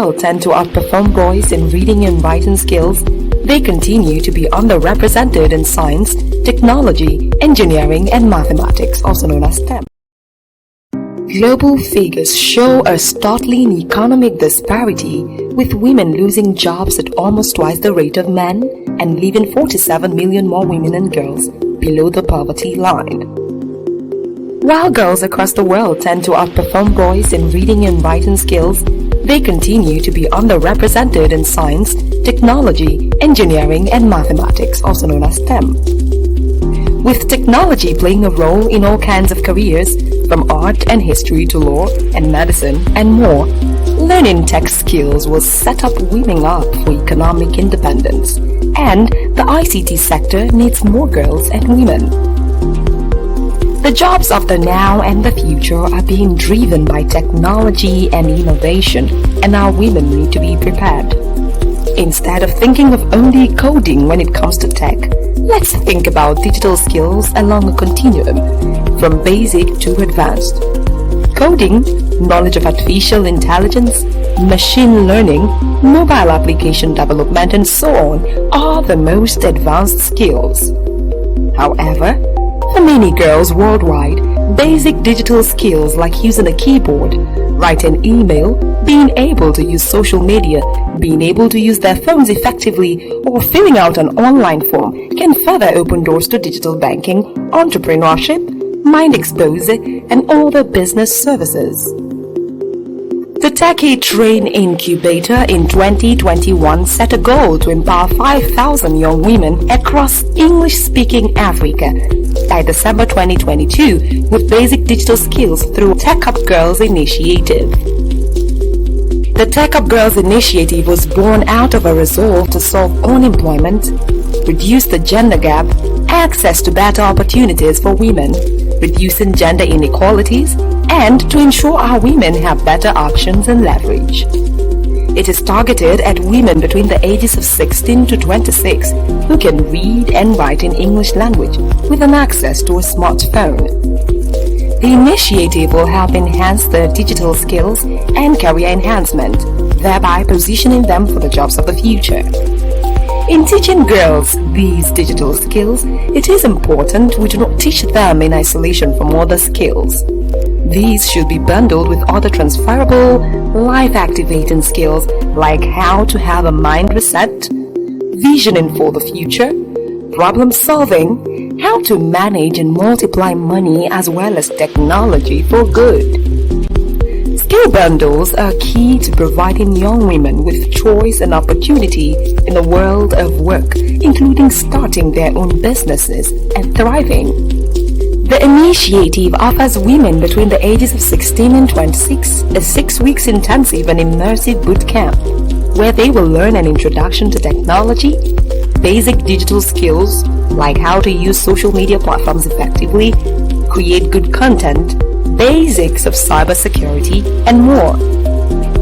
world tend to outperform boys in reading and writing skills, they continue to be underrepresented in science, technology, engineering, and mathematics, also known as STEM. Global figures show a startling economic disparity, with women losing jobs at almost twice the rate of men and leaving 47 million more women and girls below the poverty line. While girls across the world tend to outperform boys in reading and writing skills, they continue to be underrepresented in science, technology, engineering, and mathematics, also known as STEM. With technology playing a role in all kinds of careers, from art and history to law and medicine and more, learning tech skills will set up women up for economic independence, and the ICT sector needs more girls and women. The jobs of the now and the future are being driven by technology and innovation, and our women need to be prepared. Instead of thinking of only coding when it comes to tech, let's think about digital skills along a continuum, from basic to advanced. Coding, knowledge of artificial intelligence, machine learning, mobile application development, and so on are the most advanced skills. However, for many girls worldwide, basic digital skills like using a keyboard, writing an email, being able to use social media, being able to use their phones effectively, or filling out an online form can further open doors to digital banking, entrepreneurship, mind exposure, and other business services. The Techie Train Incubator in 2021 set a goal to empower 5,000 young women across English-speaking Africa by December 2022 with basic digital skills through Tech Up Girls Initiative. The Tech Up Girls Initiative was born out of a resolve to solve unemployment, reduce the gender gap, access to better opportunities for women, reducing gender inequalities, and to ensure our women have better options and leverage. It is targeted at women between the ages of 16 to 26 who can read and write in English language with an access to a smartphone. The initiative will help enhance their digital skills and career enhancement, thereby positioning them for the jobs of the future. In teaching girls these digital skills, it is important we do not teach them in isolation from other skills. These should be bundled with other transferable, life-activating skills like how to have a mind reset, visioning for the future, problem solving, how to manage and multiply money as well as technology for good. Skill bundles are key to providing young women with choice and opportunity in the world of work, including starting their own businesses and thriving. The initiative offers women between the ages of 16 and 26 a 6 weeks intensive and immersive boot camp, where they will learn an introduction to technology, basic digital skills like how to use social media platforms effectively, create good content, basics of cybersecurity, and more.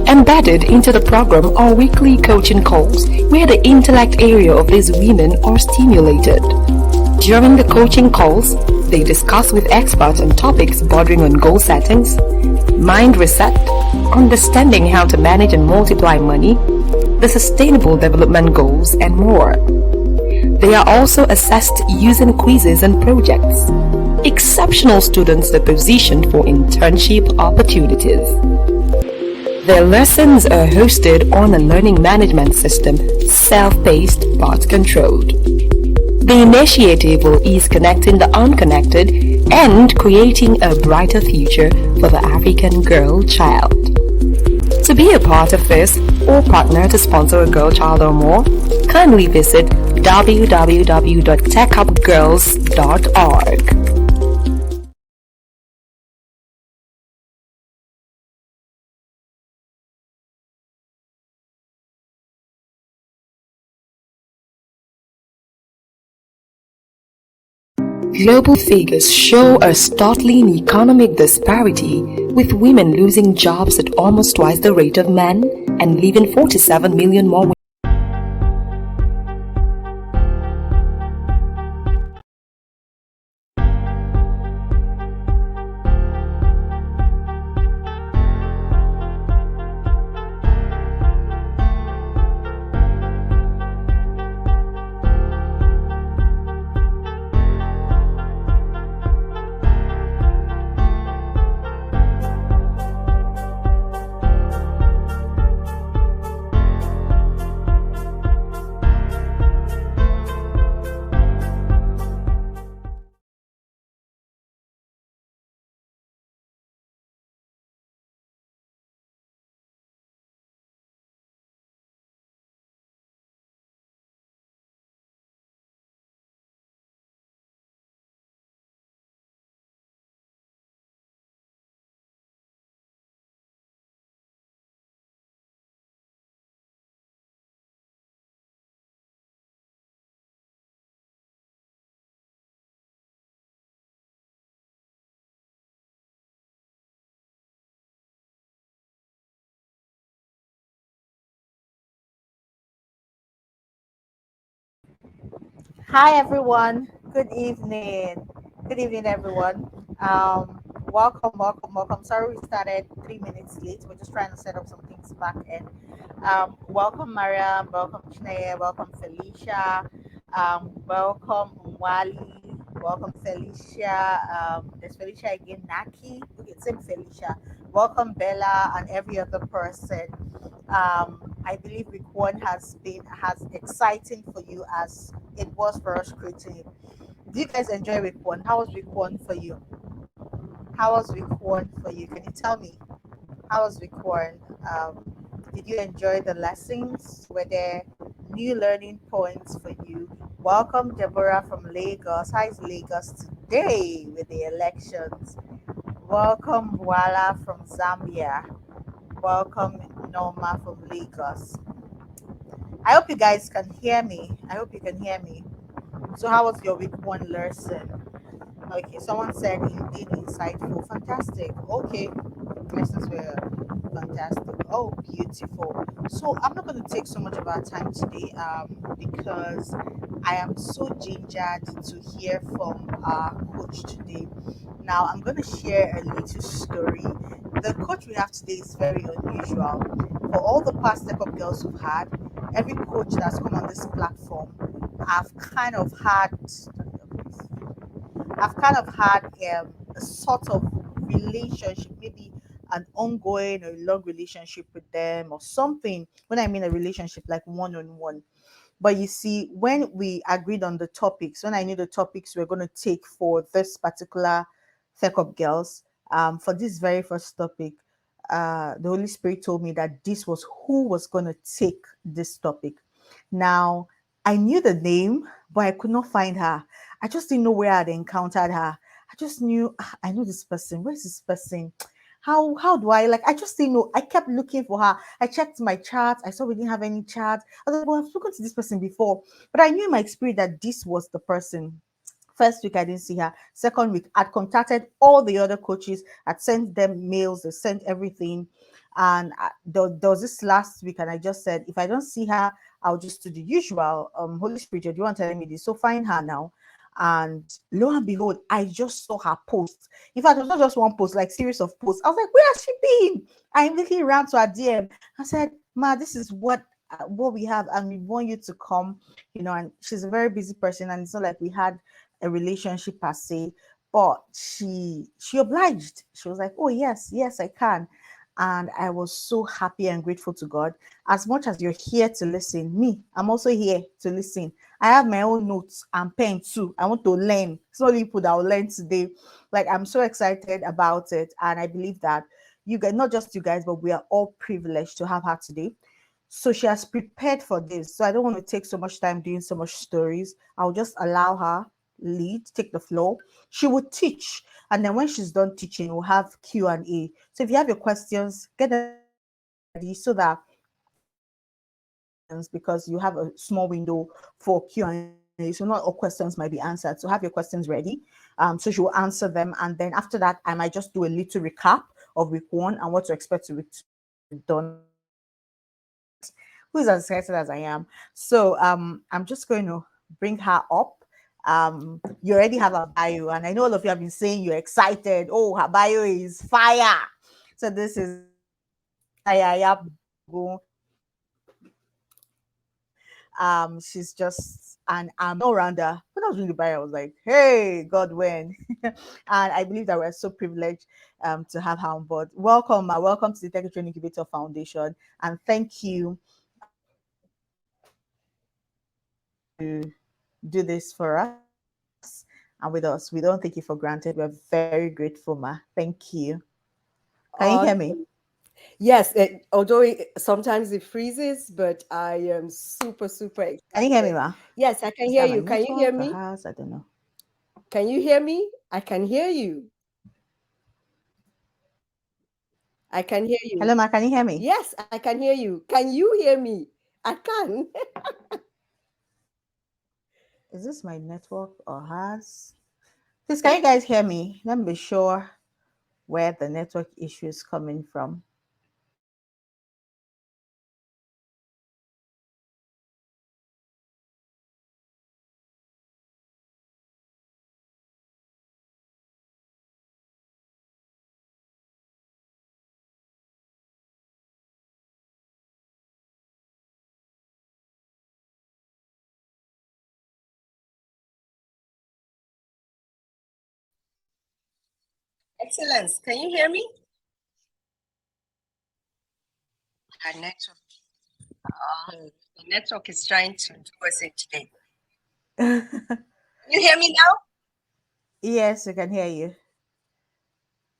Embedded into the program are weekly coaching calls where the intellect area of these women are stimulated. During the coaching calls, they discuss with experts on topics bordering on goal settings, mind reset, understanding how to manage and multiply money, the sustainable development goals, and more. They are also assessed using quizzes and projects. Exceptional students are positioned for internship opportunities. Their lessons are hosted on a learning management system, self-paced but controlled. The initiative will ease connecting the unconnected and creating a brighter future for the African girl child. To be a part of this or partner to sponsor a girl child or more, kindly visit www.techupgirls.org. Global figures show a startling economic disparity, with women losing jobs at almost twice the rate of men and leaving 47 million more women. Hi everyone. Good evening. Good evening, everyone. Welcome. Sorry we started 3 minutes late. We're just trying to set up some things back end. Welcome Mariam. Welcome Chineye. Welcome Felicia. Welcome Wali. Welcome Felicia. There's Felicia again. Naki. Okay, same Felicia. Welcome Bella and every other person. I believe week one has been has exciting for you as it was for us creating it. Do you guys enjoy week one? How was week one for you? How was week one for you? Can you tell me? How was week one? Did you enjoy the lessons? Were there new learning points for you? Welcome, Deborah from Lagos. How is Lagos today with the elections? Welcome, Wala from Zambia. Welcome, Norma from Lagos. I hope you guys can hear me. I hope you can hear me. So, how was your week one lesson? Okay, someone said indeed insightful. Fantastic. Okay, lessons were fantastic. Oh, beautiful. So, I'm not going to take so much of our time today because I am so gingered to hear from our coach today. Now, I'm going to share a little story. The coach we have today is very unusual. For all the past Step Up girls we've had, every coach that's come on this platform, I've kind of had, I've kind of had a sort of relationship, maybe an ongoing or long relationship with them or something. When I mean a relationship, like one on one. But you see, when we agreed on the topics, when I knew the topics we are going to take for this particular Tech Up Girls, for this very first topic, the Holy Spirit told me that this was who was going to take this topic. Now, I knew the name, but I could not find her. I just didn't know where I'd encountered her. I just knew, I know this person. Where's this person? How do I like? I just didn't know. I kept looking for her. I checked my charts. I saw we didn't have any charts. I was like, well, I've spoken to this person before, but I knew in my spirit that this was the person. First week, I didn't see her. Second week, I'd contacted all the other coaches. I'd sent them mails. They sent everything. And there was this last week, and I just said, if I don't see her, I'll just do the usual. Holy Spirit, you want telling me this? So find her now. And lo and behold, I just saw her post. In fact, it was not just one post, like series of posts. I was like, where has she been? I immediately ran to her DM. I said, Ma, this is what we have, and we want you to come. And she's a very busy person, and it's not like we had a relationship per se, but she obliged. She was like, oh yes, yes, I can. And I was so happy and grateful to God. As much as you're here to listen, me, I'm also here to listen. I have my own notes and pen too. I want to learn. It's not only people that will learn today. Like, I'm so excited about it. And I believe that you guys, not just you guys, but we are all privileged to have her today. So she has prepared for this. So I don't want to take so much time doing so much stories. I'll just allow her lead, take the floor. She will teach, and then when she's done teaching, we'll have Q&A. So if you have your questions, get them ready so that after she finishes answering your questions, because you have a small window for Q&A, so not all questions might be answered. So have your questions ready. So she will answer them, and then after that, I might just do a little recap of week one and what to expect to week two, and then we're done. Who is as excited as I am? So I'm just going to bring her up. You already have a bio, and I know all of you have been saying you're excited. Oh, her bio is fire. So this is Ayaya Bogo. She's just an all-rounder. When I was reading the bio, I was like, hey, God, when? And I believe that we're so privileged to have her on board. Welcome, welcome to the Tech Training Incubator Foundation, and thank you to do this for us and with us. We don't take it for granted. We're very grateful, ma. Thank you. Can you hear me? Awesome. Yes, although sometimes it freezes, but I am super, super Can you hear me, excited. ma? Yes, I can Is hear that my you. Can you hear network or me? hers? I don't know. Can you hear me? I can hear you. I can hear you. Hello, ma. Can you hear me? Yes, I can hear you. Can you hear me? I can. Is this my network or hers? Please, can you guys hear me? Let me be sure where the network issue is coming from. Excellence, can you hear me? Our network, the network is trying to do us in today. You hear me now? Yes, we can hear you.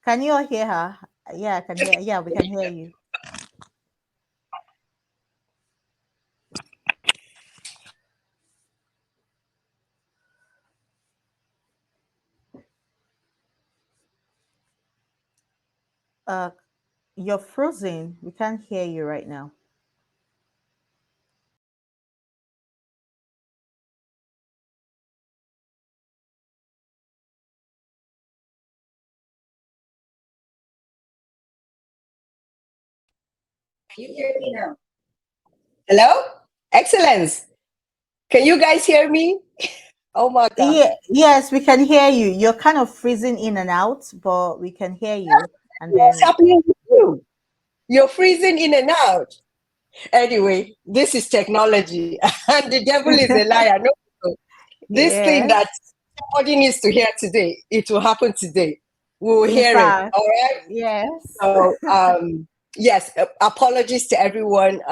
Can you all hear her? Yeah, I can hear. Yeah, we can hear you. Uh, you're frozen. We can't hear you right now. Can you hear me now? Hello? Excellence. Can you guys hear me? Oh my God. Yeah, yes, we can hear you. You're kind of freezing in and out, but we can hear you. And What's then, happening with you? You're freezing in and out. Anyway, this is technology, and the devil is a liar. No, this thing yes, that somebody needs to hear today, it will happen today. We'll in hear it. fact, All right. yes. So, yes, apologies to everyone.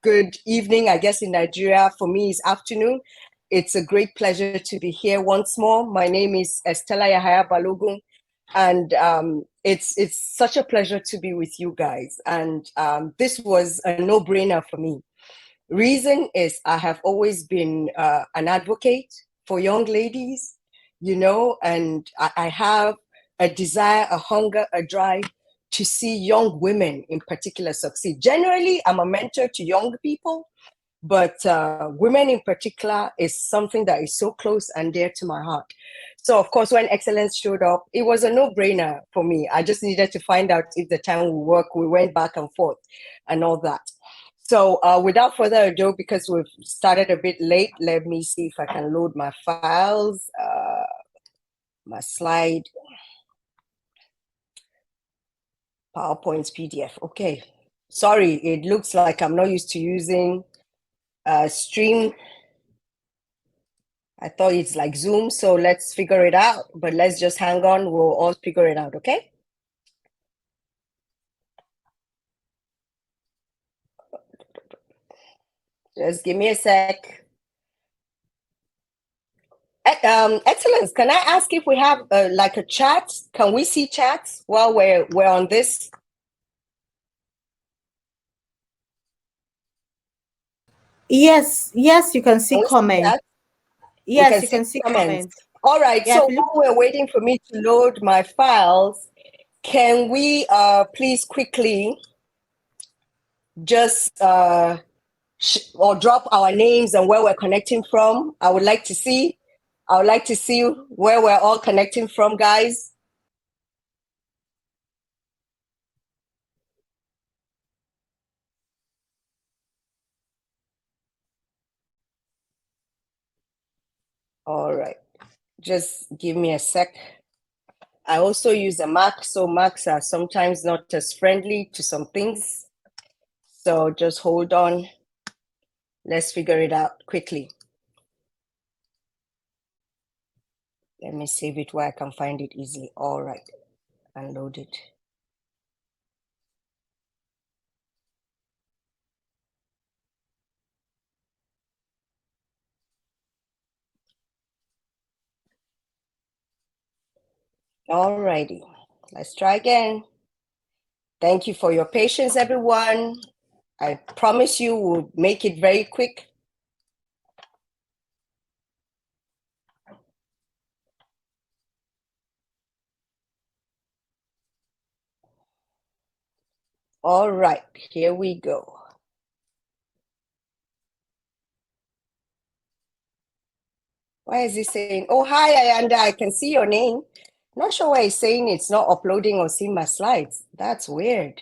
Good evening, I guess, in Nigeria. For me, it's afternoon. It's a great pleasure to be here once more. My name is Estella Yahaya Balogun, and it's such a pleasure to be with you guys. And this was a no-brainer for me. Reason is I have always been an advocate for young ladies, and I have a desire, a hunger, a drive to see young women in particular succeed. Generally, I'm a mentor to young people, but women in particular is something that is so close and dear to my heart. So, of course, when Excellence showed up, it was a no-brainer for me. I just needed to find out if the time would work. We went back and forth and all that. So, without further ado, because we've started a bit late, let me see if I can load my files, my slide, PowerPoint, PDF. Okay. Sorry, it looks like I'm not used to using Stream. I thought it's like Zoom, so let's figure it out. But let's just hang on. We'll all figure it out, okay? Just give me a sec. Excellence, can I ask if we have like a chat? Can we see chats while we're on this? Yes, yes, you can see Can we see comments. chats? We Yes, can you see can see comments. comments. All right. Yeah, So if you look, while we're waiting for me to load my files, can we please quickly just or drop our names and where we're connecting from? I would like to see. I would like to see where we're all connecting from, guys. All right. Just give me a sec. I also use a Mac, so Macs are sometimes not as friendly to some things. So just hold on. Let's figure it out quickly. Let me save it where I can find it easily. All right. Unload it. All righty. Let's try again. Thank you for your patience, everyone. I promise you we'll make it very quick. All right, here we go. Why is he saying, oh, hi, Ayanda, I can see your name. Not sure why he's saying it's not uploading or seeing my slides. That's weird.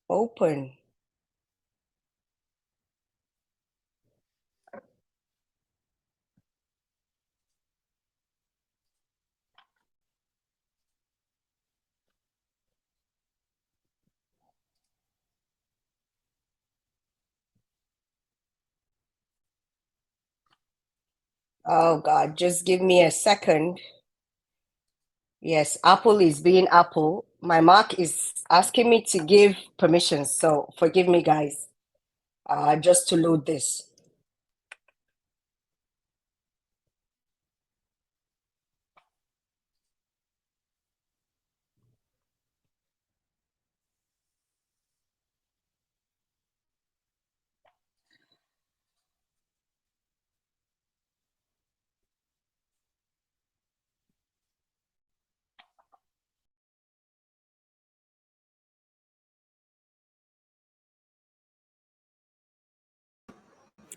Open. Oh, God, just give me a second. Yes, Apple is being Apple. My Mac is asking me to give permissions, so forgive me, guys. Just to load this.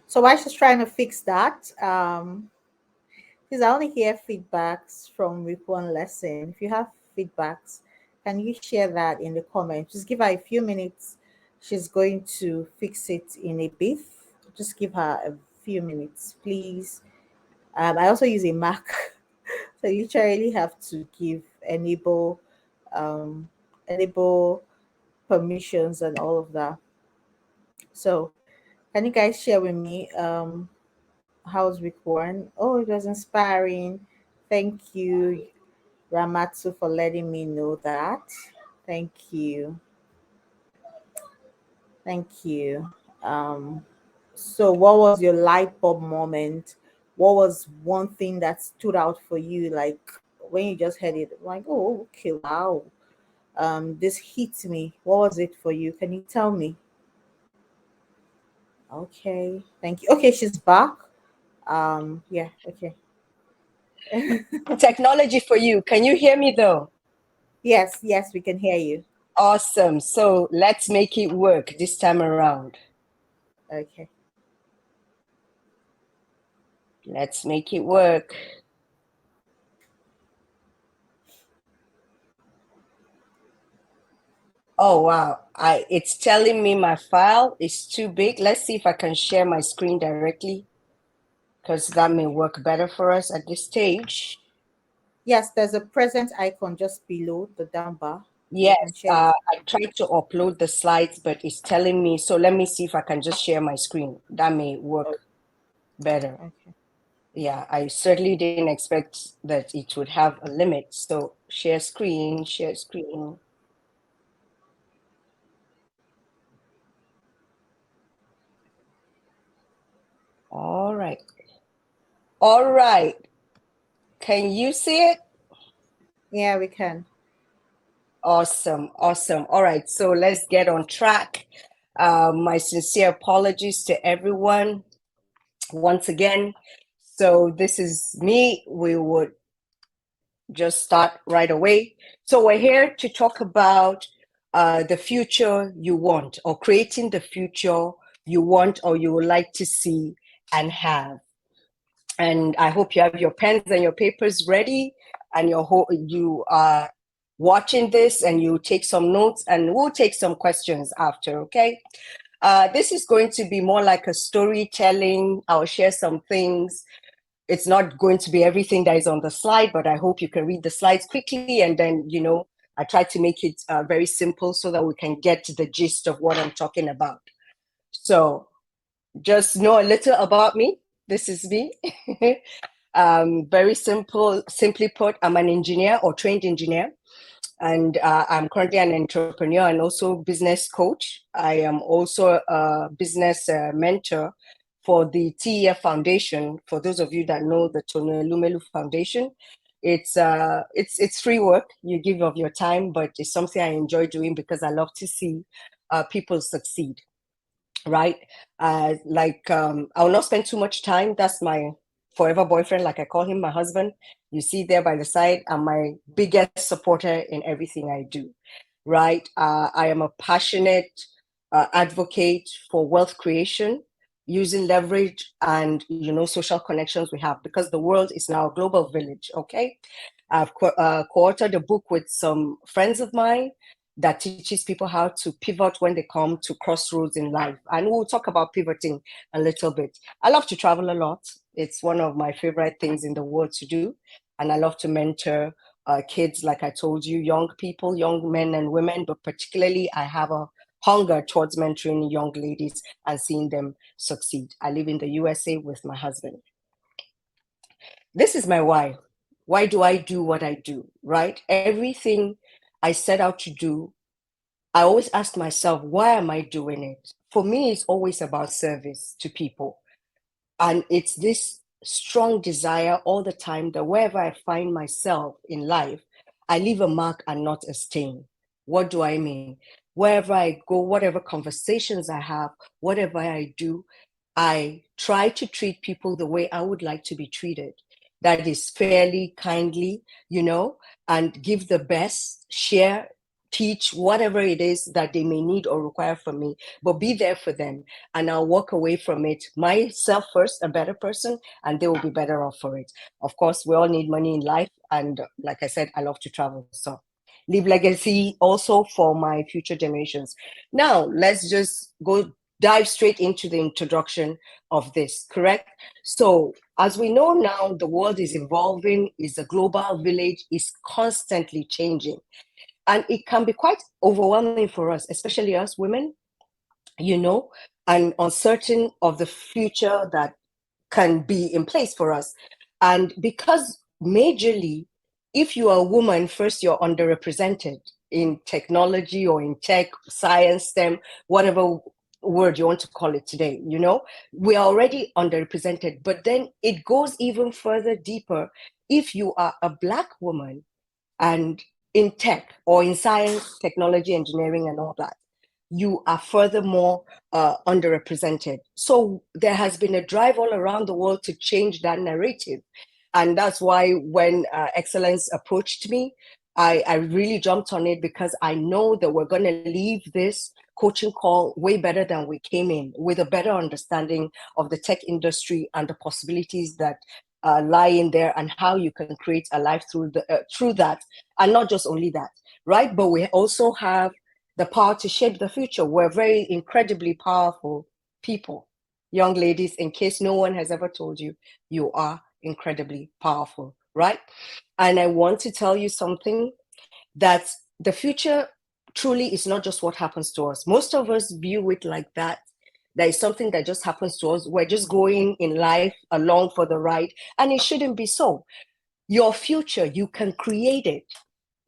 So while she's trying to fix that, because I only hear feedbacks from week one lesson. If you have feedbacks, can you share that in the comments? Just give her a few minutes. She's going to fix it in a bit. Just give her a few minutes, please. I also use a Mac, so you literally have to give enable permissions and all of that. So can you guys share with me how's week one? Oh, it was inspiring. Thank you, Ramatsu, for letting me know that. Thank you. Thank you. Um, so what was your light bulb moment? What was one thing that stood out for you? Like when you just heard it, like, oh, okay, wow. This hit me. What was it for you? Can you tell me? Okay, thank you. Okay, she's back. Yeah, okay. Technology for you. Can you hear me though? Yes, yes, we can hear you. Awesome. So let's make it work this time around. Okay. Let's make it work. Oh wow. It's telling me my file is too big. Let's see if I can share my screen directly, because that may work better for us at this stage. Yes, there's a present icon just below the down bar. You Yes, can share it. I tried to upload the slides, but it's telling me. So let me see if I can just share my screen. That may Oh, work better. okay. Yeah, I certainly didn't expect that it would have a limit. So share screen, share screen. All right. All right. Can you see it? Yeah, we can. Awesome. Awesome. All right. So let's get on track. My sincere apologies to everyone once again. So this is me. We would just start right away. So we're here to talk about the future you want, or creating the future you want or you would like to see and have. And I hope you have your pens and your papers ready, and you are watching this, and you take some notes, and we'll take some questions after. Okay. This is going to be more like a storytelling. I'll share some things. It's not going to be everything that is on the slide, but I hope you can read the slides quickly, and then I try to make it very simple so that we can get to the gist of what I'm talking about. So just know a little about me. This is me. Very simple. Simply put, I'm an engineer or trained engineer, and I'm currently an entrepreneur and also business coach. I am also a business mentor for the TEF Foundation. For those of you that know the Tonelumelu Foundation, it's free work. You give of your time, but it's something I enjoy doing because I love to see people succeed. Right? I will not spend too much time. That's my forever boyfriend, like I call him, my husband. You see there by the side, I'm my biggest supporter in everything I do. Right? I am a passionate advocate for wealth creation using leverage and social connections we have, because the world is now a global village. Okay. I've co-authored a book with some friends of mine that teaches people how to pivot when they come to crossroads in life. And we'll talk about pivoting a little bit. I love to travel a lot. It's one of my favorite things in the world to do. And I love to mentor kids, like I told you, young people, young men and women, but particularly I have a hunger towards mentoring young ladies and seeing them succeed. I live in the USA with my husband. This is my why. Why do I do what I do, right? Everything I set out to do, I always ask myself, why am I doing it? For me, it's always about service to people. And it's this strong desire all the time that wherever I find myself in life, I leave a mark and not a stain. What do I mean? Wherever I go, whatever conversations I have, whatever I do, I try to treat people the way I would like to be treated. That is fairly, kindly, and give the best, share, teach whatever it is that they may need or require from me, but be there for them. And I'll walk away from it myself first, a better person, and they will be better off for it. Of course, we all need money in life. And like I said, I love to travel. So leave legacy also for my future generations. Now, let's just dive straight into the introduction of this, correct? So, as we know now, the world is evolving, is a global village, is constantly changing. And it can be quite overwhelming for us, especially us women, and uncertain of the future that can be in place for us. And because majorly, if you are a woman, first, you're underrepresented in technology or in tech, science, STEM, whatever word you want to call it today, we are already underrepresented. But then it goes even further deeper. If you are a Black woman and in tech or in science, technology, engineering, and all that, you are furthermore underrepresented. So there has been a drive all around the world to change that narrative. And that's why when Excellence approached me, I really jumped on it, because I know that we're going to leave this coaching call way better than we came in, with a better understanding of the tech industry and the possibilities that lie in there, and how you can create a life through that. And not just only that, right? But we also have the power to shape the future. We're very incredibly powerful people. Young ladies, in case no one has ever told you, you are incredibly powerful, right? And I want to tell you something, that the future truly is not just what happens to us. Most of us view it like that. There is something that just happens to us. We're just going in life along for the ride, and it shouldn't be so. Your future, you can create it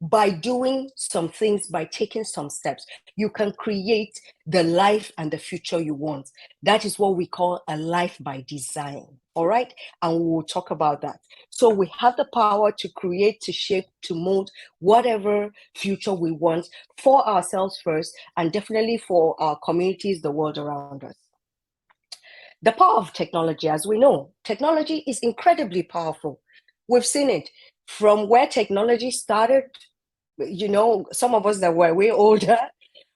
by doing some things, by taking some steps. You can create the life and the future you want. That is what we call a life by design. All right. And we will talk about that. So we have the power to create, to shape, to mold whatever future we want for ourselves first, and definitely for our communities, the world around us. The power of technology, as we know, technology is incredibly powerful. We've seen it from where technology started. Some of us that were way older,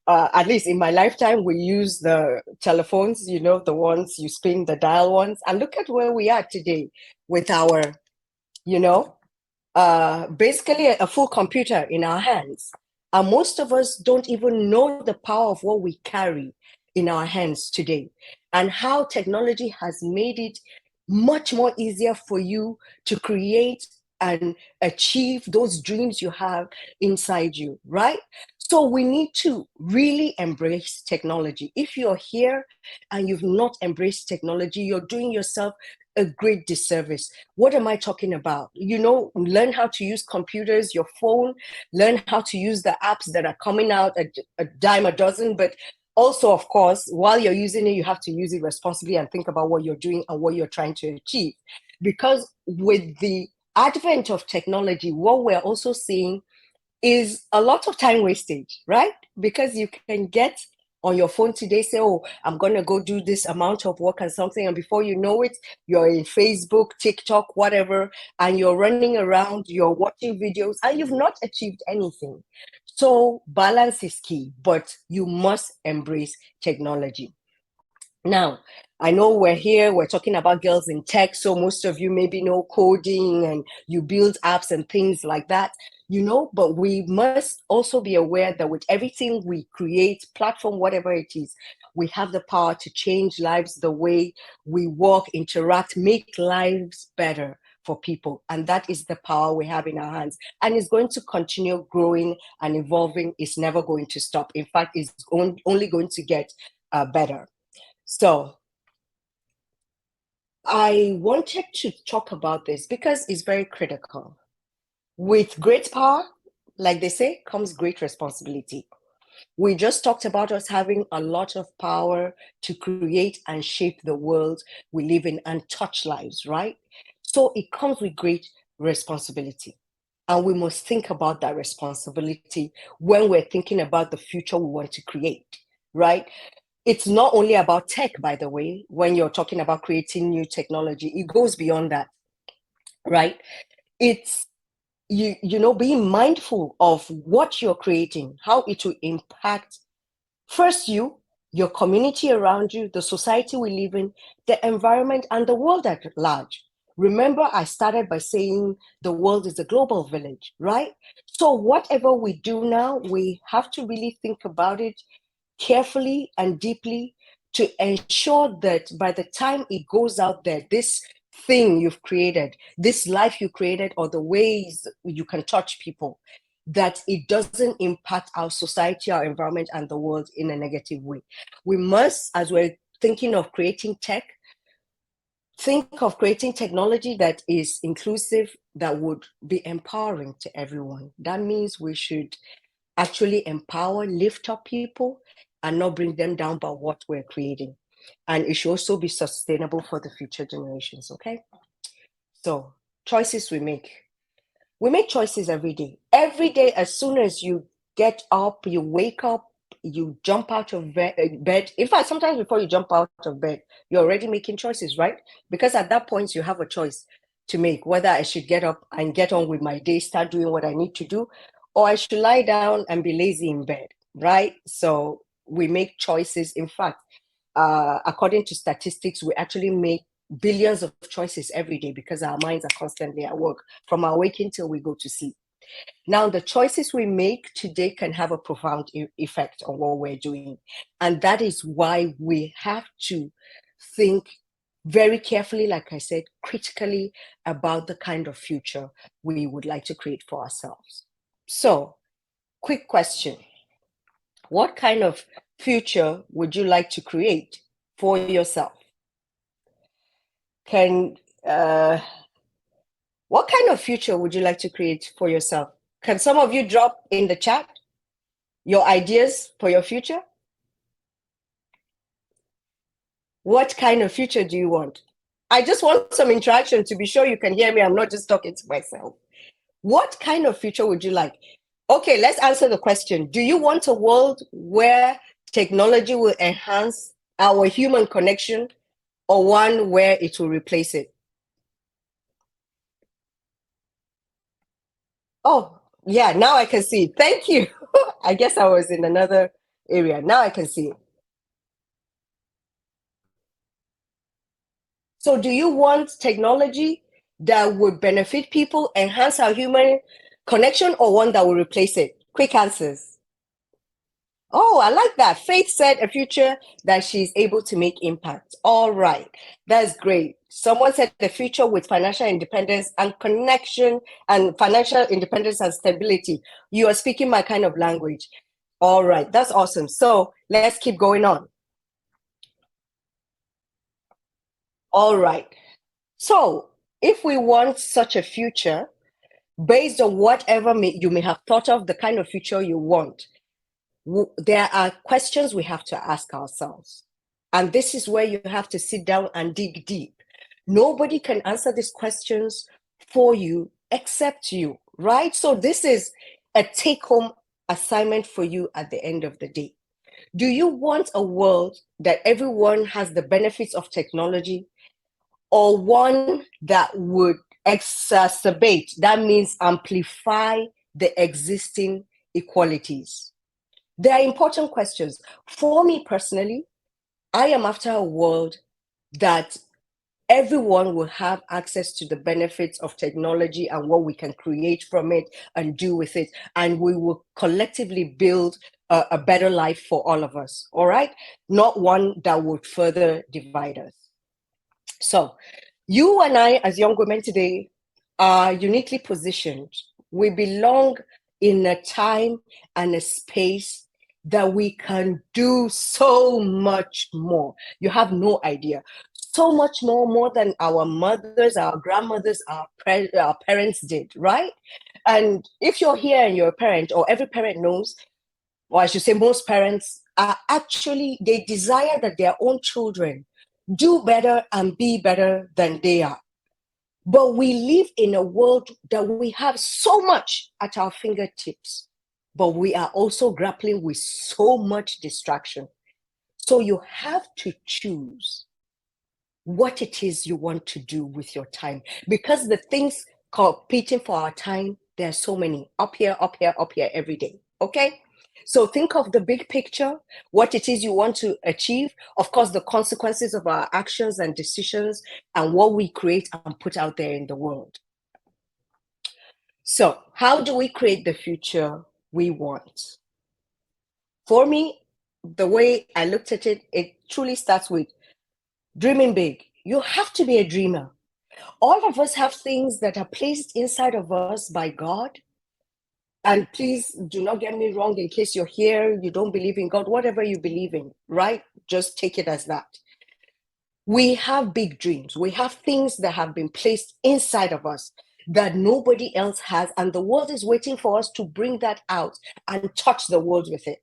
at least in my lifetime, we use the telephones, the ones you spin, the dial ones. And look at where we are today with our, basically a full computer in our hands. And most of us don't even know the power of what we carry in our hands today, and how technology has made it much more easier for you to create and achieve those dreams you have inside you, right? So we need to really embrace technology. If you're here and you've not embraced technology, you're doing yourself a great disservice. What am I talking about? Learn how to use computers, your phone, learn how to use the apps that are coming out a dime a dozen. But also, of course, while you're using it, you have to use it responsibly and think about what you're doing and what you're trying to achieve. Because with the advent of technology, what we're also seeing is a lot of time wastage, right? Because you can get on your phone today, say, oh, I'm going to go do this amount of work and something. And before you know it, you're in Facebook, TikTok, whatever, and you're running around, you're watching videos, and you've not achieved anything. So balance is key, but you must embrace technology. Now, I know we're talking about girls in tech, so most of you maybe know coding and you build apps and things like that, but we must also be aware that with everything we create, platform, whatever it is, we have the power to change lives, the way we work, interact, make lives better for people. And that is the power we have in our hands. And it's going to continue growing and evolving. It's never going to stop. In fact, it's only going to get better. So I wanted to talk about this because it's very critical. With great power, like they say, comes great responsibility. We just talked about us having a lot of power to create and shape the world we live in and touch lives, right? So it comes with great responsibility. And we must think about that responsibility when we're thinking about the future we want to create, right? It's not only about tech, by the way, when you're talking about creating new technology, it goes beyond that, right? It's being mindful of what you're creating, how it will impact first you, your community around you, the society we live in, the environment, and the world at large. Remember, I started by saying the world is a global village, right? So whatever we do now, we have to really think about it carefully and deeply to ensure that by the time it goes out there, this thing you've created, this life you created, or the ways you can touch people, that it doesn't impact our society, our environment, and the world in a negative way. We must, as we're thinking of creating tech, think of creating technology that is inclusive, that would be empowering to everyone. That means we should actually empower, lift up people, and not bring them down by what we're creating. And it should also be sustainable for the future generations, okay? So, choices we make. We make choices every day. Every day, as soon as you get up, you wake up, you jump out of bed. In fact, sometimes before you jump out of bed, you're already making choices, right? Because at that point, you have a choice to make whether I should get up and get on with my day, start doing what I need to do, or I should lie down and be lazy in bed, right? So we make choices. In fact, according to statistics, we actually make billions of choices every day because our minds are constantly at work from our waking till we go to sleep. Now, the choices we make today can have a profound effect on what we're doing. And that is why we have to think very carefully, like I said, critically about the kind of future we would like to create for ourselves. So, quick question. What kind of future would you like to create for yourself? What kind of future would you like to create for yourself? Can some of you drop in the chat your ideas for your future? What kind of future do you want? I just want some interaction to be sure you can hear me. I'm not just talking to myself. What kind of future would you like? Okay, let's answer the question. Do you want a world where technology will enhance our human connection, or one where it will replace it? Oh, yeah, now I can see it. Thank you. I guess I was in another area. Now I can see it. So do you want technology that would benefit people, enhance our human connection, or one that will replace it? Quick answers. Oh, I like that. Faith said a future that she's able to make impact. All right. That's great. Someone said the future with financial independence and connection, and financial independence and stability. You are speaking my kind of language. All right. That's awesome. So let's keep going on. All right. So if we want such a future, based on whatever you may have thought of, the kind of future you want, there are questions we have to ask ourselves. And this is where you have to sit down and dig deep. Nobody can answer these questions for you except you, right? So this is a take-home assignment for you at the end of the day. Do you want a world that everyone has the benefits of technology, or one that would exacerbate, that means amplify, the existing inequalities? They are important questions. For me personally, I am after a world that everyone will have access to the benefits of technology and what we can create from it and do with it. And we will collectively build a better life for all of us, all right? Not one that would further divide us. So you and I, as young women today, are uniquely positioned. We belong in a time and a space that we can do so much more. You have no idea. so much more than our mothers, our grandmothers, our parents did, right? And if you're here and you're a parent, or every parent knows, or I should say most parents are actually, they desire that their own children do better and be better than they are. But we live in a world that we have so much at our fingertips, but we are also grappling with so much distraction. So you have to choose what it is you want to do with your time, because the things competing for our time, there are so many, up here, up here, up here every day. Okay, so think of the big picture, what it is you want to achieve, of course the consequences of our actions and decisions, and what we create and put out there in the world. So how do we create the future we want? For me, the way I looked at it, it truly starts with dreaming big. You have to be a dreamer. All of us have things that are placed inside of us by God. And please do not get me wrong, in case you're here, you don't believe in God, whatever you believe in, right? Just take it as that. We have big dreams. We have things that have been placed inside of us that nobody else has. And the world is waiting for us to bring that out and touch the world with it.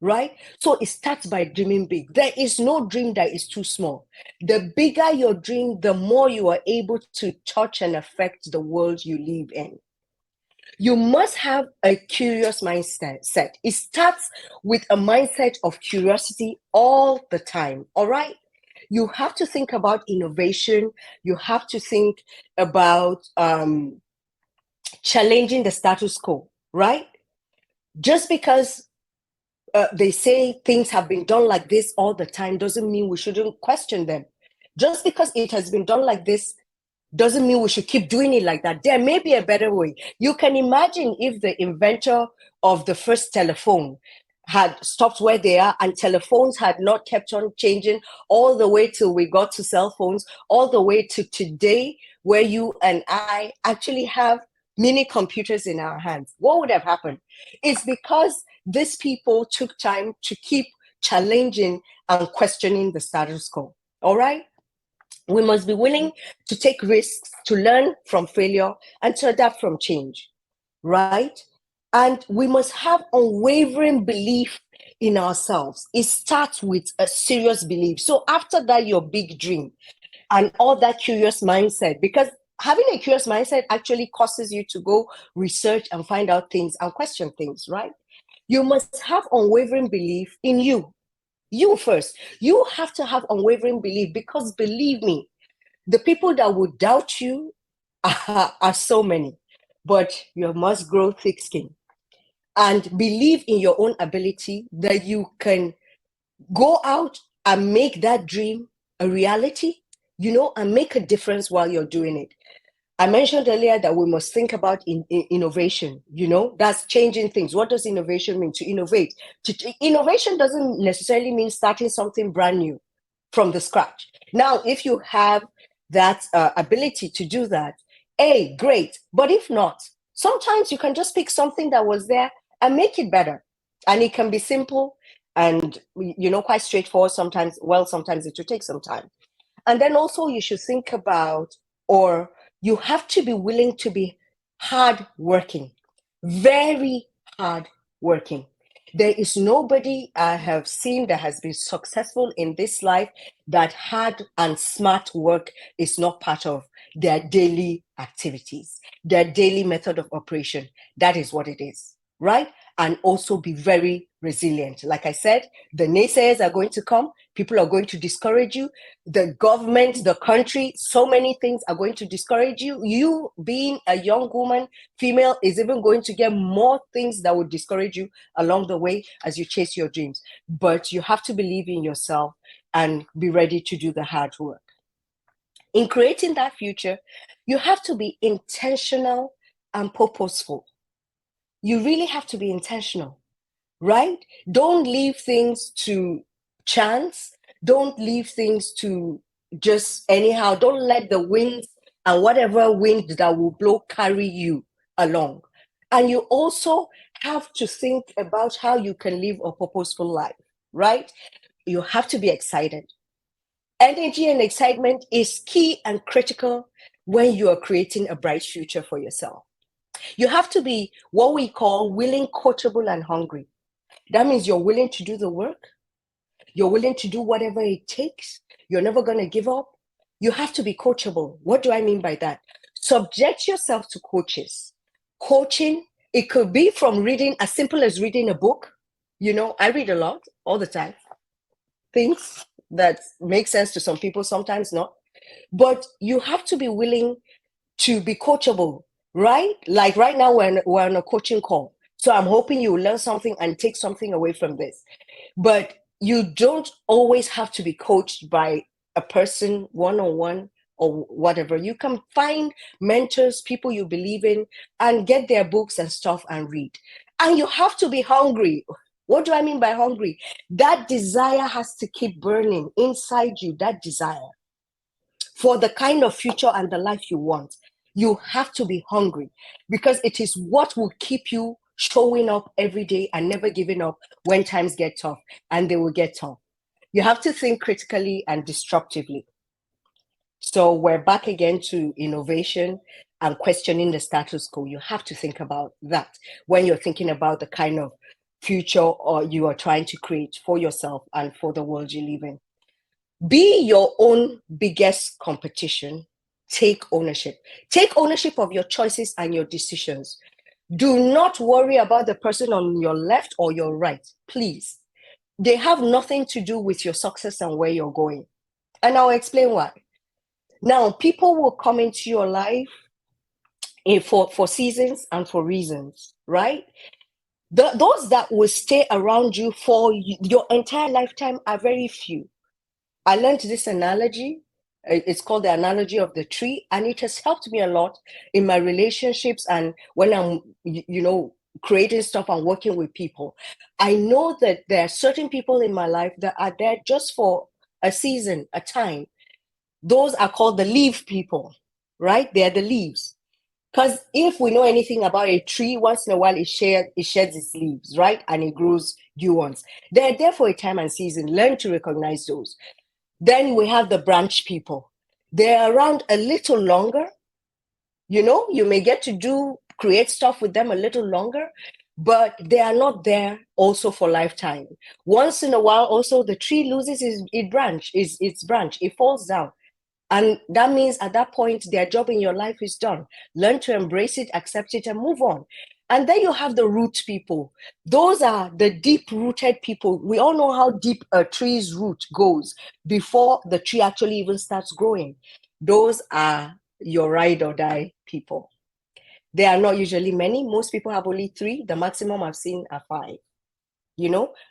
Right? So it starts by dreaming big. There is no dream that is too small. The bigger your dream, the more you are able to touch and affect the world you live in. You must have a curious mindset. It starts with a mindset of curiosity all the time. All right? You have to think about innovation. You have to think about challenging the status quo, right? Just because they say things have been done like this all the time doesn't mean we shouldn't question them. Just because it has been done like this doesn't mean we should keep doing it like that. There may be a better way. You can imagine if the inventor of the first telephone had stopped where they are and telephones had not kept on changing all the way till we got to cell phones, all the way to today, where you and I actually have mini computers in our hands. What would have happened? It's because these people took time to keep challenging and questioning the status quo. All right? We must be willing to take risks, to learn from failure, and to adapt from change, right? And we must have unwavering belief in ourselves. It starts with a serious belief. So after that, your big dream and all that curious mindset, because having a curious mindset actually causes you to go research and find out things and question things, right? You must have unwavering belief in you. You first. You have to have unwavering belief, because believe me, the people that would doubt you are so many, but you must grow thick skin and believe in your own ability that you can go out and make that dream a reality, and make a difference while you're doing it. I mentioned earlier that we must think about innovation. That's changing things. What does innovation mean? To innovate. Innovation doesn't necessarily mean starting something brand new from the scratch. Now, if you have that ability to do that, great. But if not, sometimes you can just pick something that was there and make it better. And it can be simple and quite straightforward. Sometimes it will take some time. And then also you should think about, or you have to be willing to be hard working, very hard working. There is nobody I have seen that has been successful in this life that hard and smart work is not part of their daily activities, their daily method of operation. That is what it is, right? And also be very resilient. Like I said, the naysayers are going to come. People are going to discourage you. The government, the country, so many things are going to discourage you. You being a young woman, female, is even going to get more things that will discourage you along the way as you chase your dreams. But you have to believe in yourself and be ready to do the hard work. In creating that future, you have to be intentional and purposeful. You really have to be intentional, right? Don't leave things to chance. Don't leave things to just anyhow. Don't let the winds and whatever wind that will blow carry you along. And you also have to think about how you can live a purposeful life, right? You have to be excited. Energy and excitement is key and critical when you are creating a bright future for yourself. You have to be what we call willing, coachable, and hungry. That means you're willing to do the work. You're willing to do whatever it takes. You're never going to give up. You have to be coachable. What do I mean by that? Subject yourself to coaches. Coaching, it could be from reading, as simple as reading a book. You know, I read a lot all the time. Things that make sense to some people, sometimes not. But you have to be willing to be coachable, right? Like right now, we're on a coaching call. So I'm hoping you will learn something and take something away from this. But you don't always have to be coached by a person one-on-one or whatever. You can find mentors, people you believe in, and get their books and stuff and read. And you have to be hungry. What do I mean by hungry? That desire has to keep burning inside you, that desire for the kind of future and the life you want. You have to be hungry because it is what will keep you showing up every day and never giving up when times get tough, and they will get tough. You have to think critically and disruptively. So we're back again to innovation and questioning the status quo. You have to think about that when you're thinking about the kind of future or you are trying to create for yourself and for the world you live in. Be your own biggest competition. Take ownership. Take ownership of your choices and your decisions. Do not worry about the person on your left or your right, please. They have nothing to do with your success and where you're going. And I'll explain why. Now, people will come into your life for seasons and for reasons, right? Those that will stay around you for your entire lifetime are very few. I learned this analogy. It's called the analogy of the tree, and it has helped me a lot in my relationships and when I'm, creating stuff and working with people. I know that there are certain people in my life that are there just for a season, a time. Those are called the leaf people, right? They're the leaves. Because if we know anything about a tree, once in a while it sheds its leaves, right? And it grows new ones. They're there for a time and season. Learn to recognize those. Then we have the branch people. They're around a little longer. You may get to create stuff with them a little longer, but they are not there also for lifetime. Once in a while, also the tree loses its branch, it falls down. And that means at that point, their job in your life is done. Learn to embrace it, accept it, and move on. And then you have the root people. Those are the deep-rooted people. We all know how deep a tree's root goes before the tree actually even starts growing. Those are your ride or die people. They are not usually many. Most people have only 3. The maximum I've seen are 5.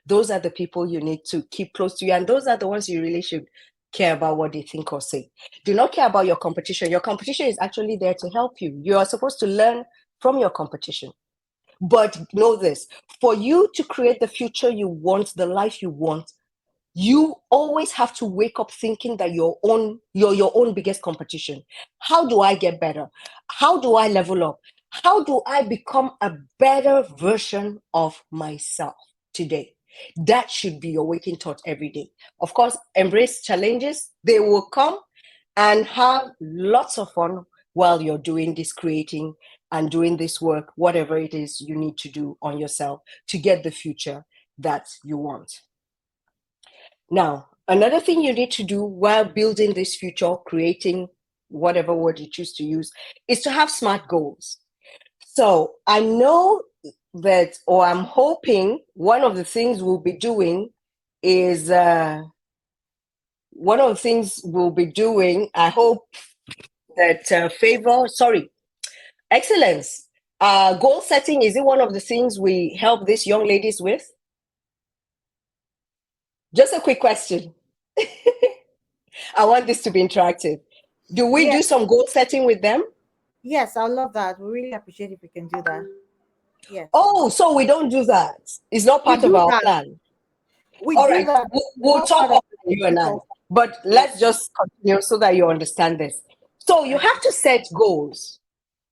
Those are the people you need to keep close to you. And those are the ones you really should care about what they think or say. Do not care about your competition. Your competition is actually there to help you. You are supposed to learn from your competition. But know this, for you to create the future you want, the life you want, you always have to wake up thinking that you're your own biggest competition. How do I get better? How do I level up? How do I become a better version of myself today? That should be your waking thought every day. Of course, embrace challenges. They will come, and have lots of fun while you're doing this creating and doing this work, whatever it is you need to do on yourself to get the future that you want. Now, another thing you need to do while building this future, creating whatever word you choose to use, is to have SMART goals. So I know that, or I'm hoping one of the things we'll be doing is, I hope that excellence, goal setting, is it one of the things we help these young ladies with? Just a quick question. I want this to be interactive. Do we do some goal setting with them? Yes, I love that. We really appreciate if we can do that. Yes. Oh, so we don't do that. It's not part of our plan. All right. We'll talk about you and I. But let's just continue so that you understand this. So you have to set goals,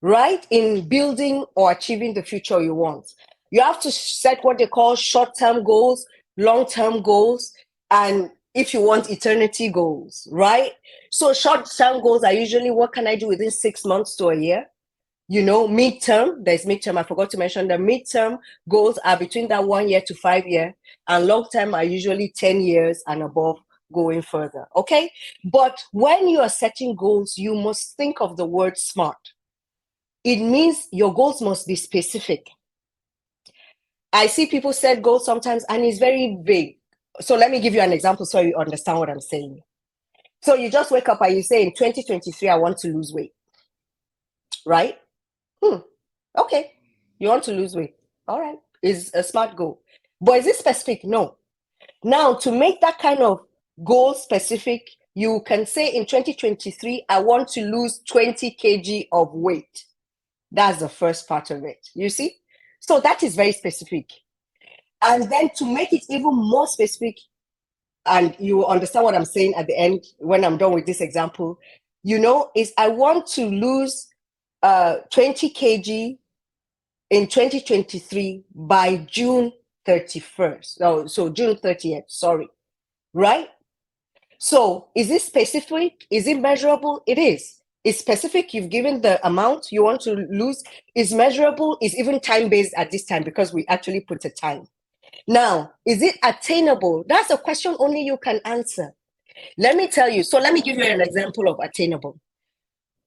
right? In building or achieving the future you want. You have to set what they call short-term goals, long-term goals, and if you want eternity goals, right? So short-term goals are usually what can I do within 6 months to a year? Midterm, there's midterm. I forgot to mention the midterm goals are between that 1 year to 5 year, and long term are usually 10 years and above, going further. Okay. But when you are setting goals, you must think of the word SMART. It means your goals must be specific. I see people set goals sometimes and it's very vague. So let me give you an example so you understand what I'm saying. So you just wake up and you say, in 2023, I want to lose weight, right? Okay, you want to lose weight. All right, is a SMART goal. But is it specific? No. Now, to make that kind of goal specific, you can say in 2023, I want to lose 20 kg of weight. That's the first part of it. You see? So that is very specific. And then to make it even more specific, and you will understand what I'm saying at the end when I'm done with this example, is I want to lose 20 kg in 2023 by June 31st. No, so June 30th, sorry. Right? So is it specific? Is it measurable? It is. It's specific. You've given the amount you want to lose. Is measurable. Is even time-based at this time because we actually put a time. Now, is it attainable? That's a question only you can answer. Let me tell you. So let me give you an example of attainable.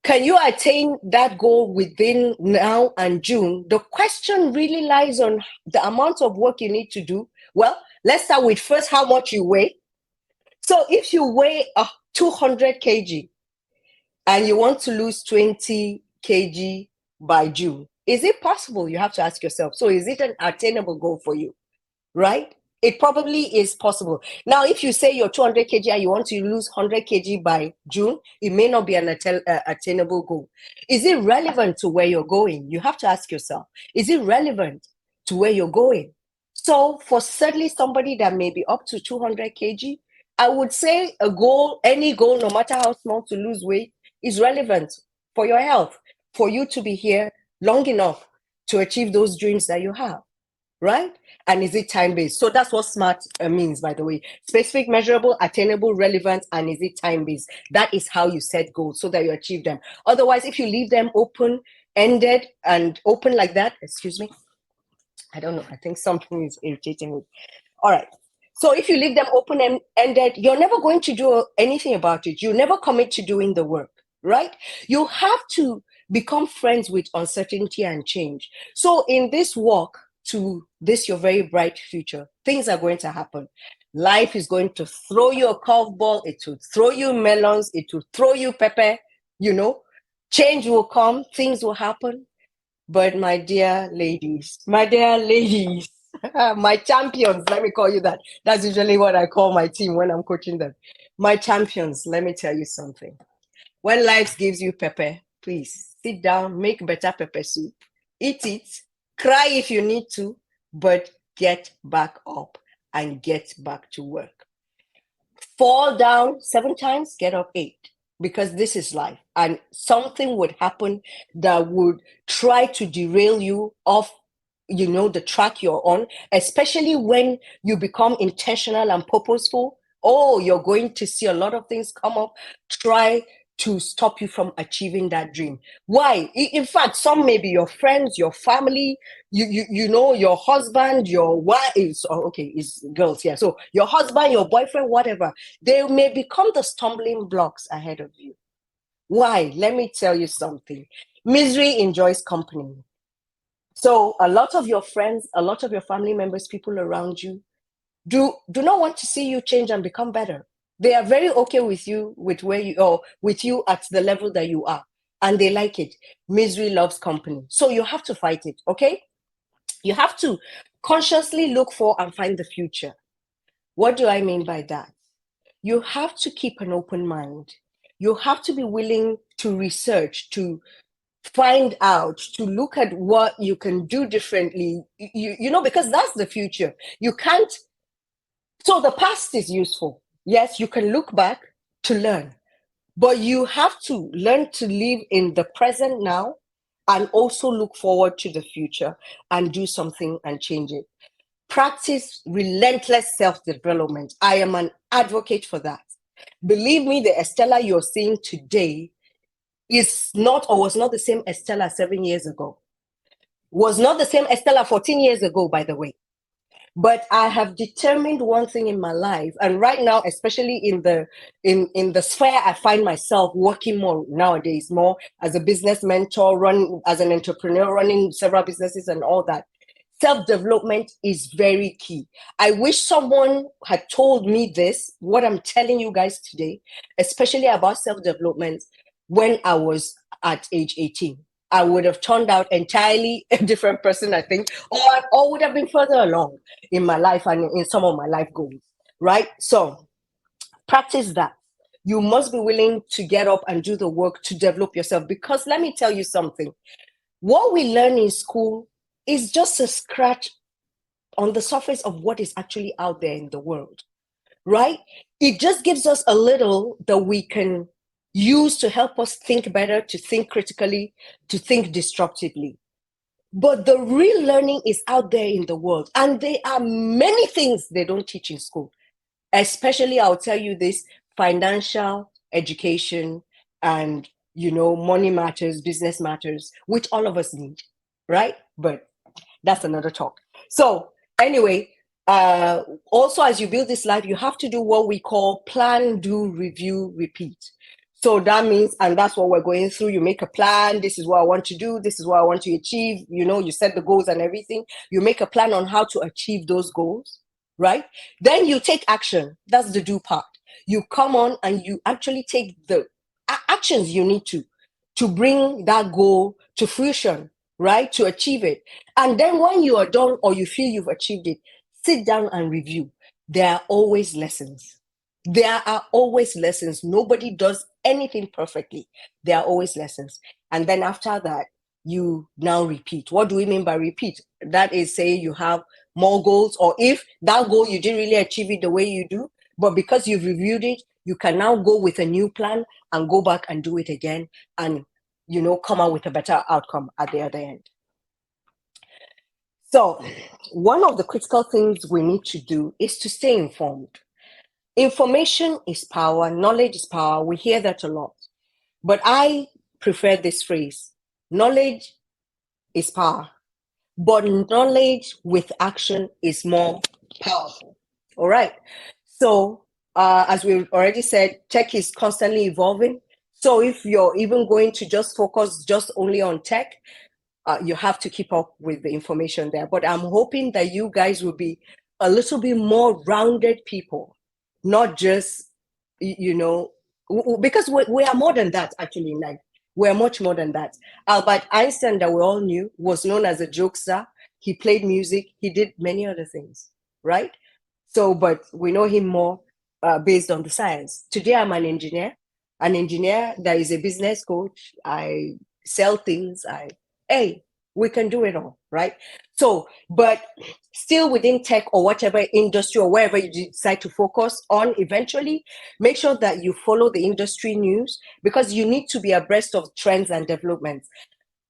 Can you attain that goal within now and June? The question really lies on the amount of work you need to do. Well, let's start with first how much you weigh. So if you weigh 200 kg and you want to lose 20 kg by June, is it possible? You have to ask yourself. So is it an attainable goal for you? Right? It probably is possible. Now, if you say you're 200 kg and you want to lose 100 kg by June, it may not be an attainable goal. Is it relevant to where you're going? You have to ask yourself, is it relevant to where you're going? So for certainly somebody that may be up to 200 kg, I would say a goal, any goal, no matter how small, to lose weight is relevant for your health, for you to be here long enough to achieve those dreams that you have. Right? And is it time-based? So that's what SMART means, by the way. Specific, measurable, attainable, relevant, and is it time-based? That is how you set goals so that you achieve them. Otherwise, if you leave them open-ended and open like that, excuse me, I don't know, I think something is irritating me. All right. So if you leave them open-ended, you're never going to do anything about it. You never commit to doing the work, right? You have to become friends with uncertainty and change. So in this walk to this your very bright future, things are going to happen. Life is going to throw you a curveball. It will throw you melons. It will throw you pepper. Change will come. Things will happen. But my dear ladies, my champions, let me call you that. That's usually what I call my team when I'm coaching them. My champions, let me tell you something. When life gives you pepper, please sit down, make better pepper soup, eat it, cry if you need to, but get back up and get back to work. Fall down 7 times, get up 8, because this is life. And something would happen that would try to derail you off the track you're on, especially when you become intentional and purposeful. You're going to see a lot of things come up, try to stop you from achieving that dream. Why? In fact, some may be your friends, your family, your husband, your wife is girls here. So your husband, your boyfriend, whatever, they may become the stumbling blocks ahead of you. Why? Let me tell you something. Misery enjoys company. So a lot of your friends, a lot of your family members, people around you do not want to see you change and become better. They are very okay with you, with you at the level that you are, and they like it. Misery loves company. So you have to fight it, okay? You have to consciously look for and find the future. What do I mean by that? You have to keep an open mind. You have to be willing to research, to find out, to look at what you can do differently, because that's the future. You can't. So the past is useful. Yes, you can look back to learn, but you have to learn to live in the present now and also look forward to the future and do something and change it. Practice relentless self-development. I am an advocate for that. Believe me, the Estella you're seeing today is not or was not the same Estella 7 years ago. Was not the same Estella 14 years ago, by the way. But I have determined one thing in my life, and right now, especially in the sphere I find myself working more nowadays, more as a business mentor, run as an entrepreneur, running several businesses and all that. Self-development is very key. I wish someone had told me this, what I'm telling you guys today, especially about self-development, when I was at age 18. I would have turned out entirely a different person, I think, or would have been further along in my life and in some of my life goals, right? So practice that. You must be willing to get up and do the work to develop yourself, because let me tell you something. What we learn in school is just a scratch on the surface of what is actually out there in the world, right? It just gives us a little that we can use to help us think better, to think critically, to think disruptively. But the real learning is out there in the world. And there are many things they don't teach in school. Especially, I'll tell you this, financial education and, money matters, business matters, which all of us need, right? But that's another talk. So anyway, also as you build this life, you have to do what we call plan, do, review, repeat. So that means, and that's what we're going through. You make a plan. This is what I want to do. This is what I want to achieve. You set the goals and everything. You make a plan on how to achieve those goals, right? Then you take action. That's the do part. You come on and you actually take the actions you need to bring that goal to fruition, right? To achieve it. And then when you are done or you feel you've achieved it, sit down and review. There are always lessons. There are always lessons. Nobody does anything perfectly. There are always lessons. And then after that, you now repeat. What do we mean by repeat? That is, say you have more goals, or if that goal you didn't really achieve it the way you do, but because you've reviewed it, you can now go with a new plan and go back and do it again and, come out with a better outcome at the other end. So one of the critical things we need to do is to stay informed. Information is power, knowledge is power. We hear that a lot. But I prefer this phrase: knowledge is power, but knowledge with action is more powerful. All right. So, as we've already said, tech is constantly evolving. So if you're even going to just focus just only on tech, you have to keep up with the information there. But I'm hoping that you guys will be a little bit more rounded people, not just, because we are more than that, actually. Like, we're much more than that. Albert Einstein, that we all knew, was known as a jokester. He played music. He did many other things, right? So, but we know him more based on the science. Today, I'm an engineer that is a business coach. I sell things. Hey, we can do it all, right? So, but still within tech or whatever industry or wherever you decide to focus on, eventually make sure that you follow the industry news, because you need to be abreast of trends and developments.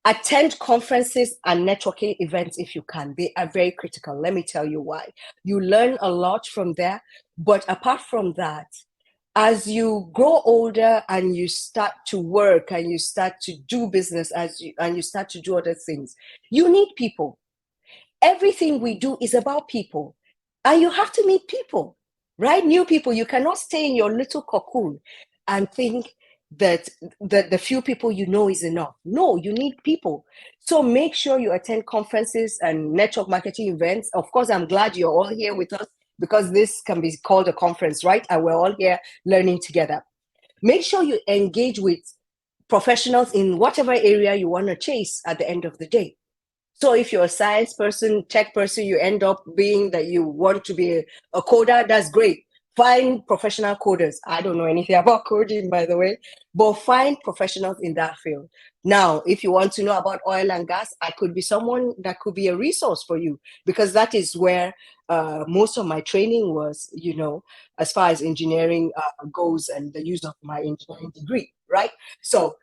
Attend conferences and networking events if you can. They are very critical. Let me tell you why. You learn a lot from there. But apart from that, as you grow older and you start to work and you start to do business and you start to do other things, you need people. Everything we do is about people. And you have to meet people, right? New people. You cannot stay in your little cocoon and think that the few people you know is enough. No, you need people. So make sure you attend conferences and network marketing events. Of course, I'm glad you're all here with us, because this can be called a conference, right? And we're all here learning together. Make sure you engage with professionals in whatever area you want to chase at the end of the day. So if you're a science person, tech person, you end up being that you want to be a coder, that's great. Find professional coders. I don't know anything about coding, by the way, but find professionals in that field. Now, if you want to know about oil and gas, I could be someone that could be a resource for you, because that is where most of my training was, as far as engineering goes, and the use of my engineering degree, right? So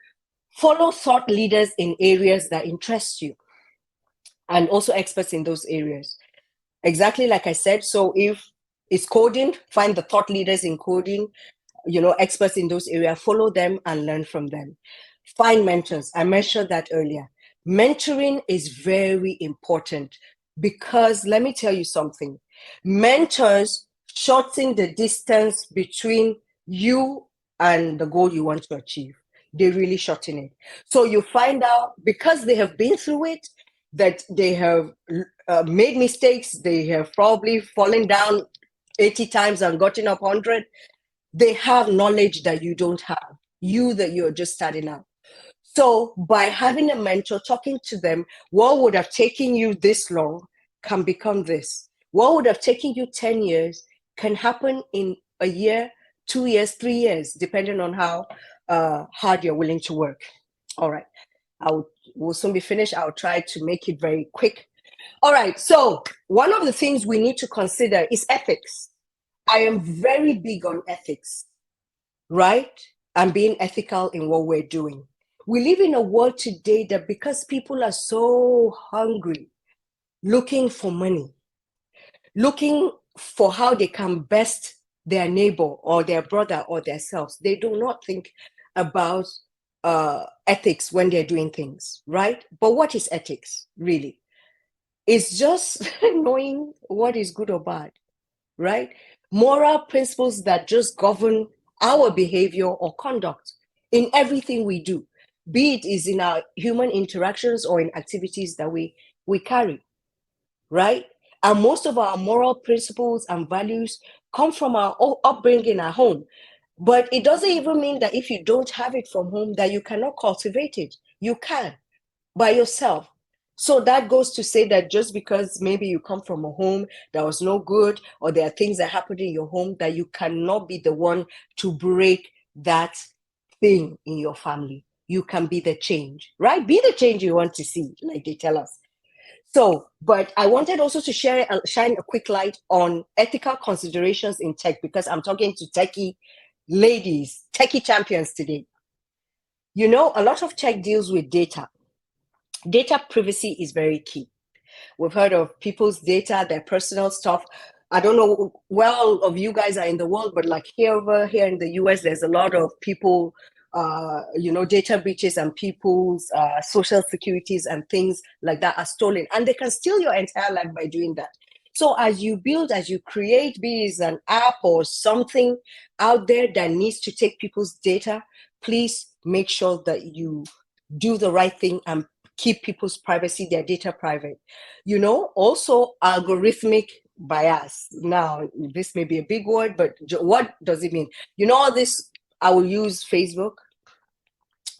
follow thought leaders in areas that interest you, and also experts in those areas. Exactly like I said. So if it's coding, find the thought leaders in coding, experts in those areas, follow them and learn from them. Find mentors. I mentioned that earlier. Mentoring is very important because let me tell you something. Mentors shorten the distance between you and the goal you want to achieve. They really shorten it. So you find out because they have been through it, that they have made mistakes, they have probably fallen down 80 times and gotten up 100. They have knowledge that you don't have, that you're just starting out. So by having a mentor, talking to them, what would have taken you this long can become this. What would have taken you 10 years can happen in a year, 2 years, 3 years, depending on how hard you're willing to work. All right. We'll soon be finished. I'll try to make it very quick. All right. So one of the things we need to consider is ethics. I am very big on ethics, right? And being ethical in what we're doing. We live in a world today that because people are so hungry, looking for money, looking for how they can best their neighbor or their brother or themselves, they do not think about ethics when they're doing things, right? But what is ethics, really? It's just knowing what is good or bad, right? Moral principles that just govern our behavior or conduct in everything we do, be it is in our human interactions or in activities that we carry, right? And most of our moral principles and values come from our upbringing at home. But it doesn't even mean that if you don't have it from home, that you cannot cultivate it. You can by yourself. So that goes to say that just because maybe you come from a home that was no good, or there are things that happened in your home, that you cannot be the one to break that thing in your family. You can be the change, right? Be the change you want to see, like they tell us. So, but I wanted also to shine a quick light on ethical considerations in tech, because I'm talking to techie ladies, techie champions today. A lot of tech deals with data. Data privacy is very key. We've heard of people's data, their personal stuff. I don't know well of you guys are in the world, but like over here in the US, there's a lot of people, data breaches, and people's social securities and things like that are stolen. And they can steal your entire life by doing that. So as you build, as you create, be it an app or something out there that needs to take people's data, please make sure that you do the right thing and keep people's privacy, their data private. Also algorithmic bias. Now, this may be a big word, but what does it mean? All this, I will use Facebook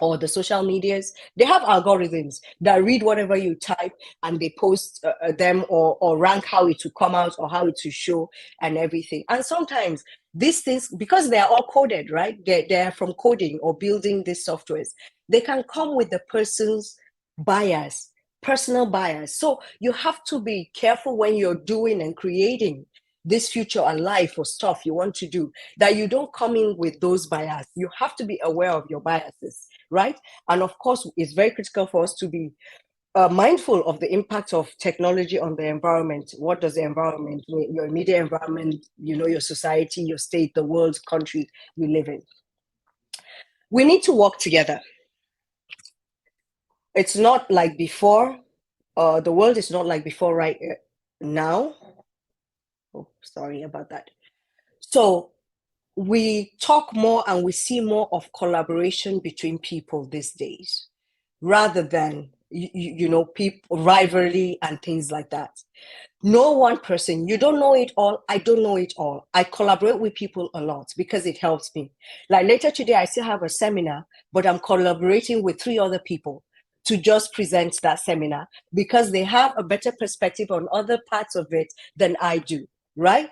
or the social medias. They have algorithms that read whatever you type and they post them or rank how it will come out or how it will show and everything. And sometimes these things, because they are all coded, right? They're from coding or building these softwares. They can come with the person's bias, personal bias. So you have to be careful when you're doing and creating this future and life or stuff you want to do, that you don't come in with those bias. You have to be aware of your biases, right? And of course, it's very critical for us to be mindful of the impact of technology on the environment. What does the environment, your immediate environment, your society, your state, the world, country you live in? We need to work together. It's not like before. The world is not like before right now. Oh, sorry about that. So we talk more and we see more of collaboration between people these days, rather than people rivalry and things like that. No one person, you don't know it all, I don't know it all. I collaborate with people a lot because it helps me. Like later today, I still have a seminar, but I'm collaborating with 3 other people to just present that seminar because they have a better perspective on other parts of it than I do, right?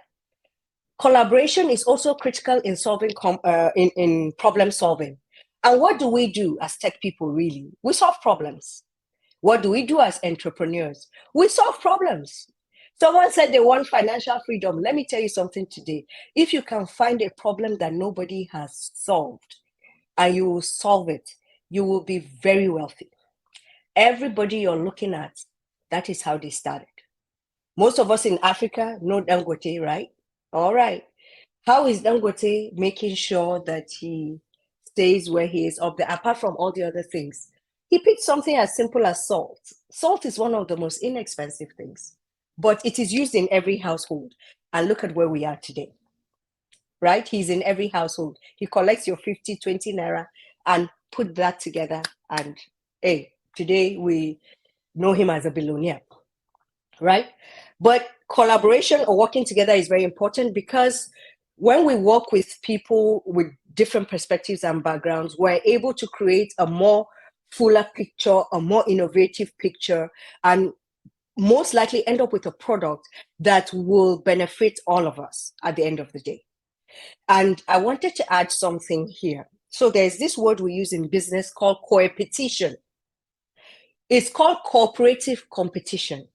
Collaboration is also critical in solving in problem solving. And what do we do as tech people, really? We solve problems. What do we do as entrepreneurs? We solve problems. Someone said they want financial freedom. Let me tell you something today. If you can find a problem that nobody has solved and you will solve it, you will be very wealthy. Everybody you're looking at, that is how they started. Most of us in Africa know Dangote, right? All right. How is Dangote making sure that he stays where he is up there, apart from all the other things? He picked something as simple as salt. Salt is one of the most inexpensive things, but it is used in every household. And look at where we are today, right? He's in every household. He collects your 50, 20 naira and put that together. And hey, today we know him as a billionaire, right? But collaboration or working together is very important, because when we work with people with different perspectives and backgrounds, we're able to create a more fuller picture, a more innovative picture, and most likely end up with a product that will benefit all of us at the end of the day. And I wanted to add something here. So there's this word we use in business called coopetition. It's called cooperative competition.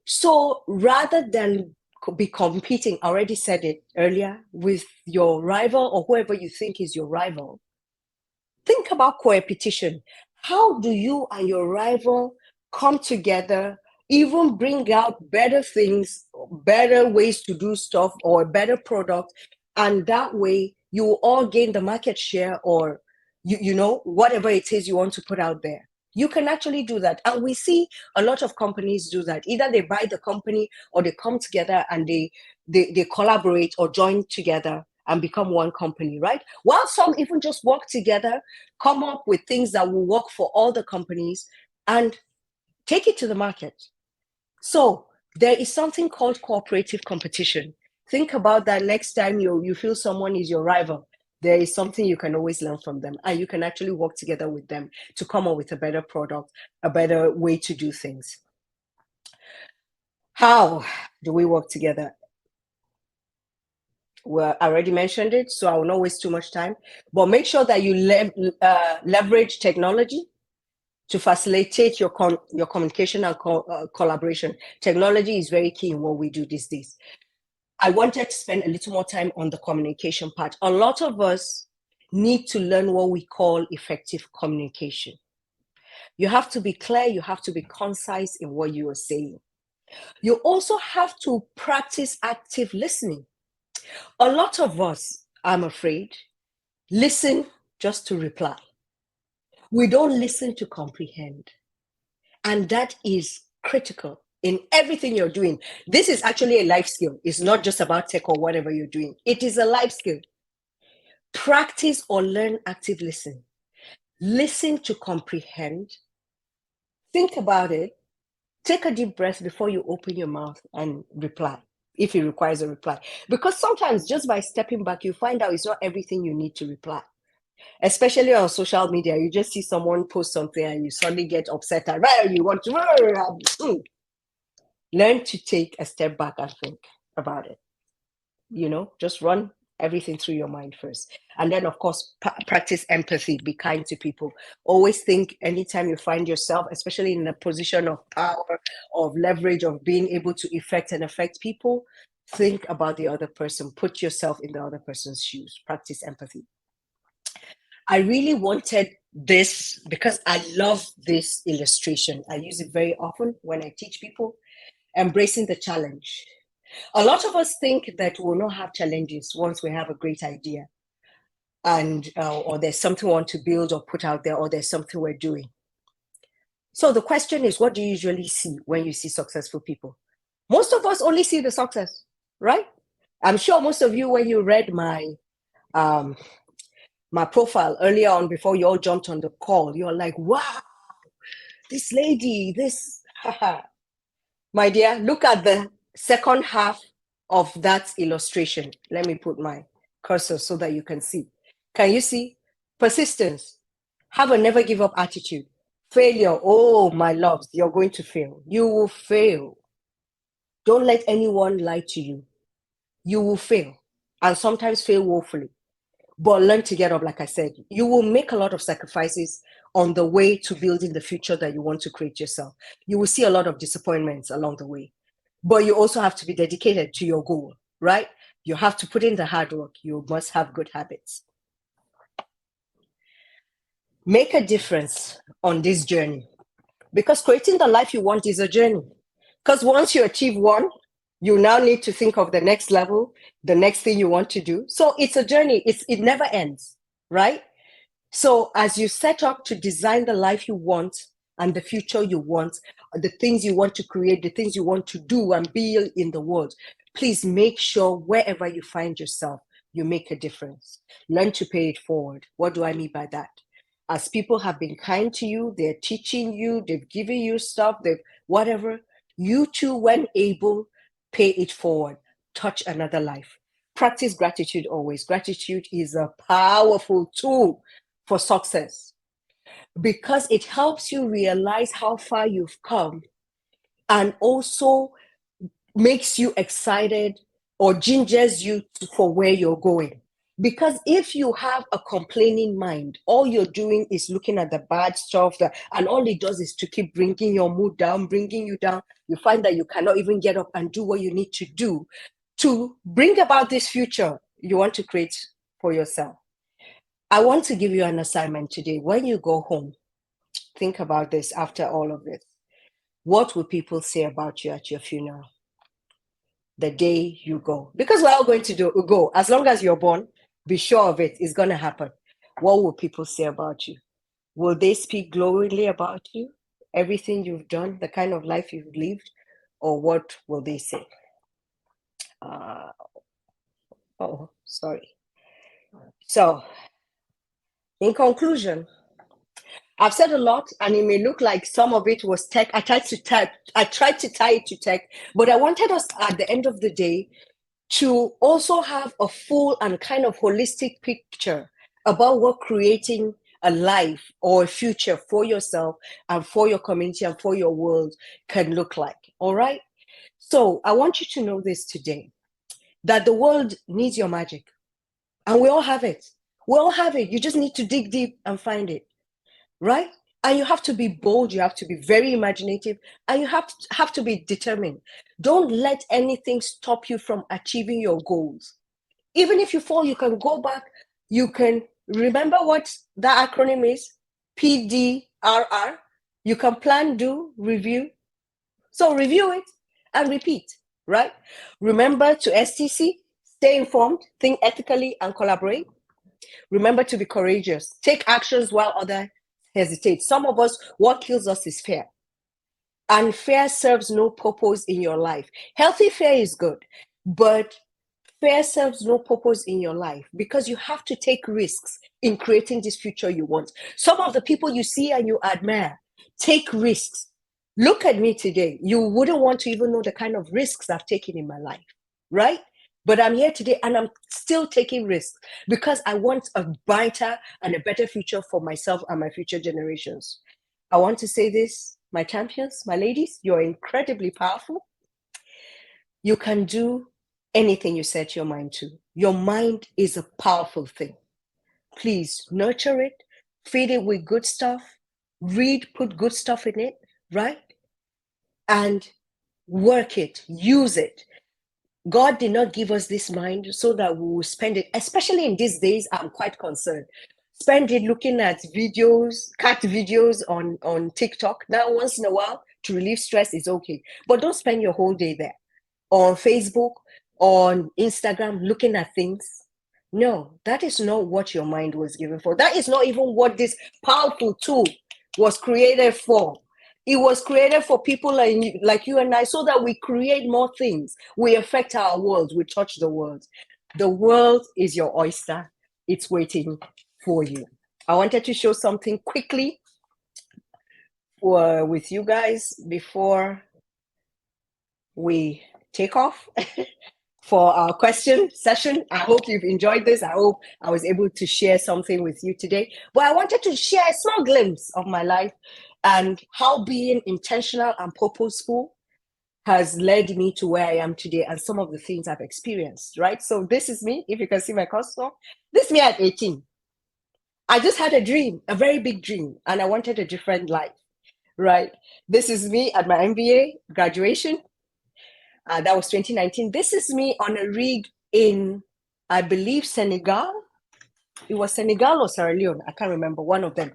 So rather than be competing, I already said it earlier, with your rival or whoever you think is your rival, think about coopetition. How do you and your rival come together, even bring out better things, better ways to do stuff, or a better product? And that way you will all gain the market share, or you know, whatever it is you want to put out there. You can actually do that. And we see a lot of companies do that. Either they buy the company, or they come together and they collaborate or join together and become one company, right? While some even just work together, come up with things that will work for all the companies and take it to the market. So there is something called cooperative competition. Think about that next time you feel someone is your rival. There is something you can always learn from them, and you can actually work together with them to come up with a better product, a better way to do things. How do we work together? Well, I already mentioned it, so I will not waste too much time. But make sure that you leverage technology to facilitate your communication and collaboration. Technology is very key in what we do these days. I wanted to spend a little more time on the communication part. A lot of us need to learn what we call effective communication. You have to be clear, you have to be concise in what you are saying. You also have to practice active listening. A lot of us, I'm afraid, listen just to reply. We don't listen to comprehend. And that is critical in everything you're doing. This is actually a life skill. It's not just about tech or whatever you're doing. It is a life skill. Practice or learn active listening. Listen to comprehend. Think about it. Take a deep breath before you open your mouth and reply, if it requires a reply. Because sometimes just by stepping back, you find out it's not everything you need to reply. Especially on social media, you just see someone post something and you suddenly get upset and you want to learn to take a step back and think about it. You know, just run everything through your mind first. And then, of course, practice empathy. Be kind to people. Always think, anytime you find yourself, especially in a position of power, of leverage, of being able to affect people, think about the other person. Put yourself in the other person's shoes. Practice empathy. I really wanted this because I love this illustration. I use it very often when I teach people. Embracing the challenge. A lot of us think that we'll not have challenges once we have a great idea, and or there's something we want to build or put out there, or there's something we're doing. So the question is, what do you usually see when you see successful people? Most of us only see the success, right? I'm sure most of you, when you read my profile earlier on, before you all jumped on the call, you're like, wow, this lady, this, my dear, look at the second half of that illustration. Let me put my cursor so that you can see. Can you see? Persistence. Have a never give up attitude. Failure. Oh, my loves, you're going to fail. You will fail. Don't let anyone lie to you. You will fail, and sometimes fail woefully. But learn to get up, like I said. You will make a lot of sacrifices on the way to building the future that you want to create yourself. You will see a lot of disappointments along the way. But you also have to be dedicated to your goal, right? You have to put in the hard work. You must have good habits. Make a difference on this journey, because creating the life you want is a journey. Because once you achieve one, you now need to think of the next level, the next thing you want to do. So it's a journey. It never ends, right? So as you set up to design the life you want and the future you want, the things you want to create, the things you want to do and be in the world, please make sure wherever you find yourself, you make a difference. Learn to pay it forward. What do I mean by that? As people have been kind to you, they're teaching you, they've given you stuff, they've whatever, you too, when able, pay it forward. Touch another life. Practice gratitude always. Gratitude is a powerful tool for success because it helps you realize how far you've come and also makes you excited or gingers you for where you're going. Because if you have a complaining mind, all you're doing is looking at the bad stuff, and all it does is to keep bringing your mood down, bringing you down. You find that you cannot even get up and do what you need to do to bring about this future you want to create for yourself. I want to give you an assignment today. When you go home, think about this after all of this. What will people say about you at your funeral? The day you go. Because we're all going to go. As long as you're born, be sure of it. It's going to happen. What will people say about you? Will they speak glowingly about you? Everything you've done, the kind of life you've lived? Or what will they say? Sorry. So, in conclusion, I've said a lot, and it may look like some of it was tech. I tried to tie it to tech, but I wanted us at the end of the day to also have a full and kind of holistic picture about what creating a life or a future for yourself and for your community and for your world can look like. All right. So I want you to know this today, that the world needs your magic, and we all have it. We all have it. You just need to dig deep and find it. Right? And you have to be bold, you have to be very imaginative, and you have to be determined. Don't let anything stop you from achieving your goals. Even if you fall, you can go back. You can remember what that acronym is, PDRR. You can plan, do, review. So review it and repeat, right? Remember to STC, stay informed, think ethically, and collaborate. Remember to be courageous. Take actions while others hesitate. Some of us, what kills us is fear. And fear serves no purpose in your life. Healthy fear is good, but fear serves no purpose in your life because you have to take risks in creating this future you want. Some of the people you see and you admire take risks. Look at me today. You wouldn't want to even know the kind of risks I've taken in my life, right? But I'm here today and I'm still taking risks because I want a brighter and a better future for myself and my future generations. I want to say this, my champions, my ladies, you're incredibly powerful. You can do anything you set your mind to. Your mind is a powerful thing. Please nurture it, feed it with good stuff, read, put good stuff in it, right? And work it, use it. God did not give us this mind so that we will spend it, especially in these days. I'm quite concerned. Spend it looking at videos, cat videos on TikTok. Now, once in a while, to relieve stress is okay. But don't spend your whole day there. On Facebook, on Instagram, looking at things. No, that is not what your mind was given for. That is not even what this powerful tool was created for. It was created for people like you and I so that we create more things. We affect our world. We touch the world. The world is your oyster. It's waiting for you. I wanted to show something quickly with you guys before we take off for our question session. I hope you've enjoyed this. I hope I was able to share something with you today. But I wanted to share a small glimpse of my life and how being intentional and purposeful has led me to where I am today and some of the things I've experienced, right? So this is me, if you can see my costume. This is me at 18. I just had a dream, a very big dream, and I wanted a different life, right? This is me at my MBA graduation. That was 2019. This is me on a rig in, I believe, Senegal. It was Senegal or Sierra Leone. I can't remember, one of them.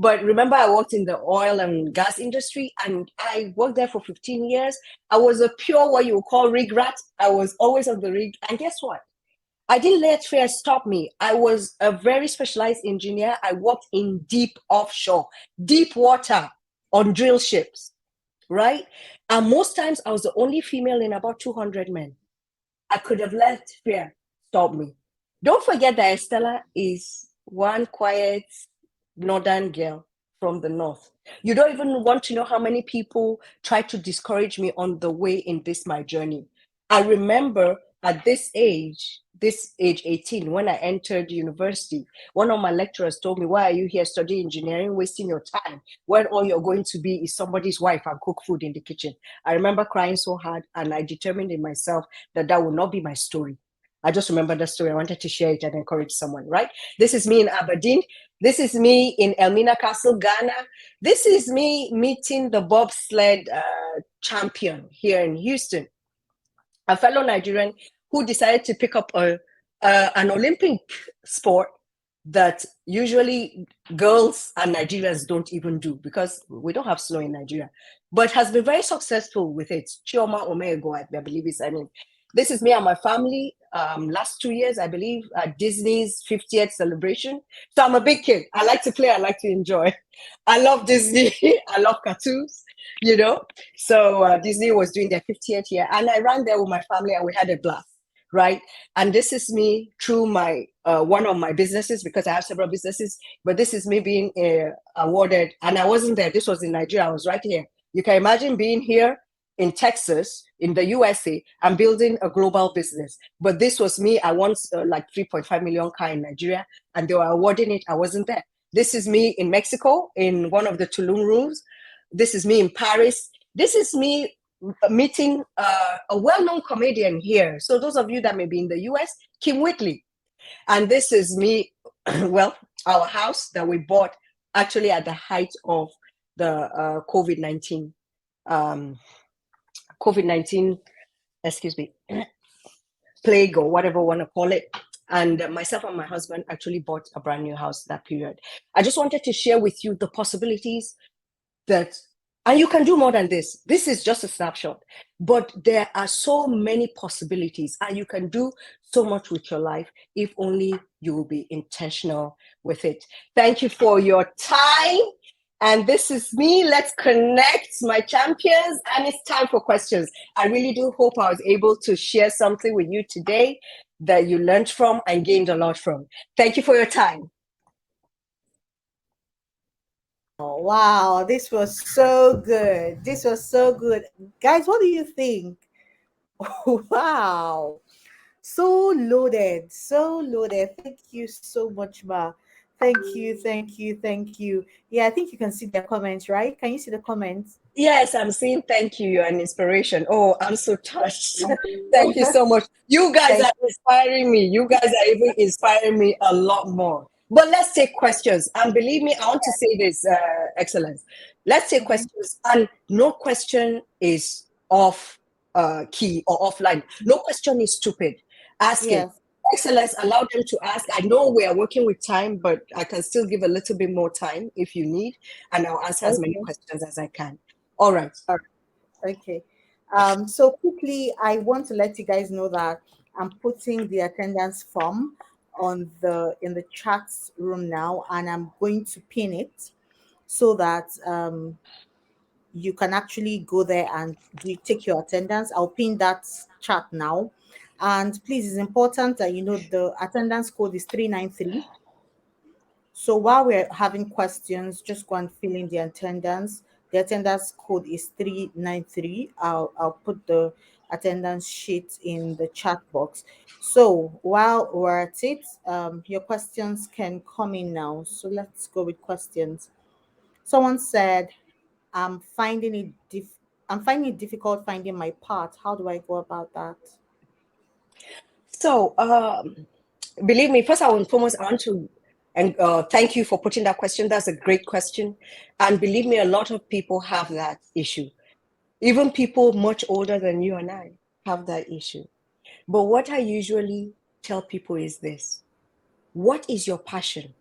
But remember, I worked in the oil and gas industry, and I worked there for 15 years. I was a pure, what you would call rig rat. I was always on the rig. And guess what? I didn't let fear stop me. I was a very specialized engineer. I worked in deep offshore, deep water on drill ships, right? And most times I was the only female in about 200 men. I could have let fear stop me. Don't forget that Estella is one quiet northern girl from the north. You don't even want to know how many people tried to discourage me on the way in this my journey. I remember at this age 18, when I entered university, one of my lecturers told me, "Why are you here studying engineering, wasting your time, when all you're going to be is somebody's wife and cook food in the kitchen?" I remember crying so hard, and I determined in myself that that would not be my story. I just remember the story. I wanted to share it and encourage someone, right? This is me in Aberdeen. This is me in Elmina Castle, Ghana. This is me meeting the bobsled champion here in Houston, a fellow Nigerian who decided to pick up an Olympic sport that usually girls and Nigerians don't even do, because we don't have snow in Nigeria, but has been very successful with it. Chioma Omego, I believe is her name. This is me and my family. Last 2 years, I believe, at Disney's 50th celebration. So I'm a big kid. I like to play. I like to enjoy. I love Disney. I love cartoons, you know. So Disney was doing their 50th year, and I ran there with my family, and we had a blast, right? And this is me through my one of my businesses, because I have several businesses. But this is me being awarded, and I wasn't there. This was in Nigeria. I was right here. You can imagine being here in Texas, in the USA, and building a global business. But this was me. I won like 3.5 million car in Nigeria, and they were awarding it. I wasn't there. This is me in Mexico, in one of the Tulum rooms. This is me in Paris. This is me meeting a well-known comedian here. So those of you that may be in the US, Kim Whitley. And this is me, well, our house that we bought actually at the height of the COVID-19 excuse me, plague, or whatever you want to call it. And myself and my husband actually bought a brand new house that period. I just wanted to share with you the possibilities that, and you can do more than this. This is just a snapshot, but there are so many possibilities, and you can do so much with your life if only you will be intentional with it. Thank you for your time. And this is me. Let's connect, my champions. And it's time for questions. I really do hope I was able to share something with you today that you learned from and gained a lot from. Thank you for your time. Oh, wow, this was so good. This was so good. Guys, what do you think? Wow. So loaded. So loaded. Thank you so much, Ma. Thank you, thank you, thank you. Yeah, I think you can see the comments, right? Can you see the comments? Yes, I'm saying thank you. You're an inspiration. Oh, I'm so touched. Thank you so much. You guys Thank are inspiring me. You guys are even inspiring me a lot more. But let's take questions. And believe me, I want to say this, Excellence. Let's take questions. And no question is off key or offline. No question is stupid. Ask it. Yes. Excellence, allow them to ask. I know we are working with time, but I can still give a little bit more time if you need, and I'll answer as many Okay. questions as I can. All right. All right. Okay. So quickly, I want to let you guys know that I'm putting the attendance form on the in the chat room now, and I'm going to pin it so that you can actually go there and take your attendance. I'll pin that chat now. And please, it's important that you know the attendance code is 393. So while we're having questions, just go and fill in the attendance. The attendance code is 393. I'll put the attendance sheet in the chat box. So while we're at it, your questions can come in now. So let's go with questions. Someone said, I'm finding it I'm finding it difficult finding my part. How do I go about that? So, believe me, first and foremost, I want to and thank you for putting that question. That's a great question. And believe me, a lot of people have that issue. Even people much older than you and I have that issue. But what I usually tell people is this: what is your passion?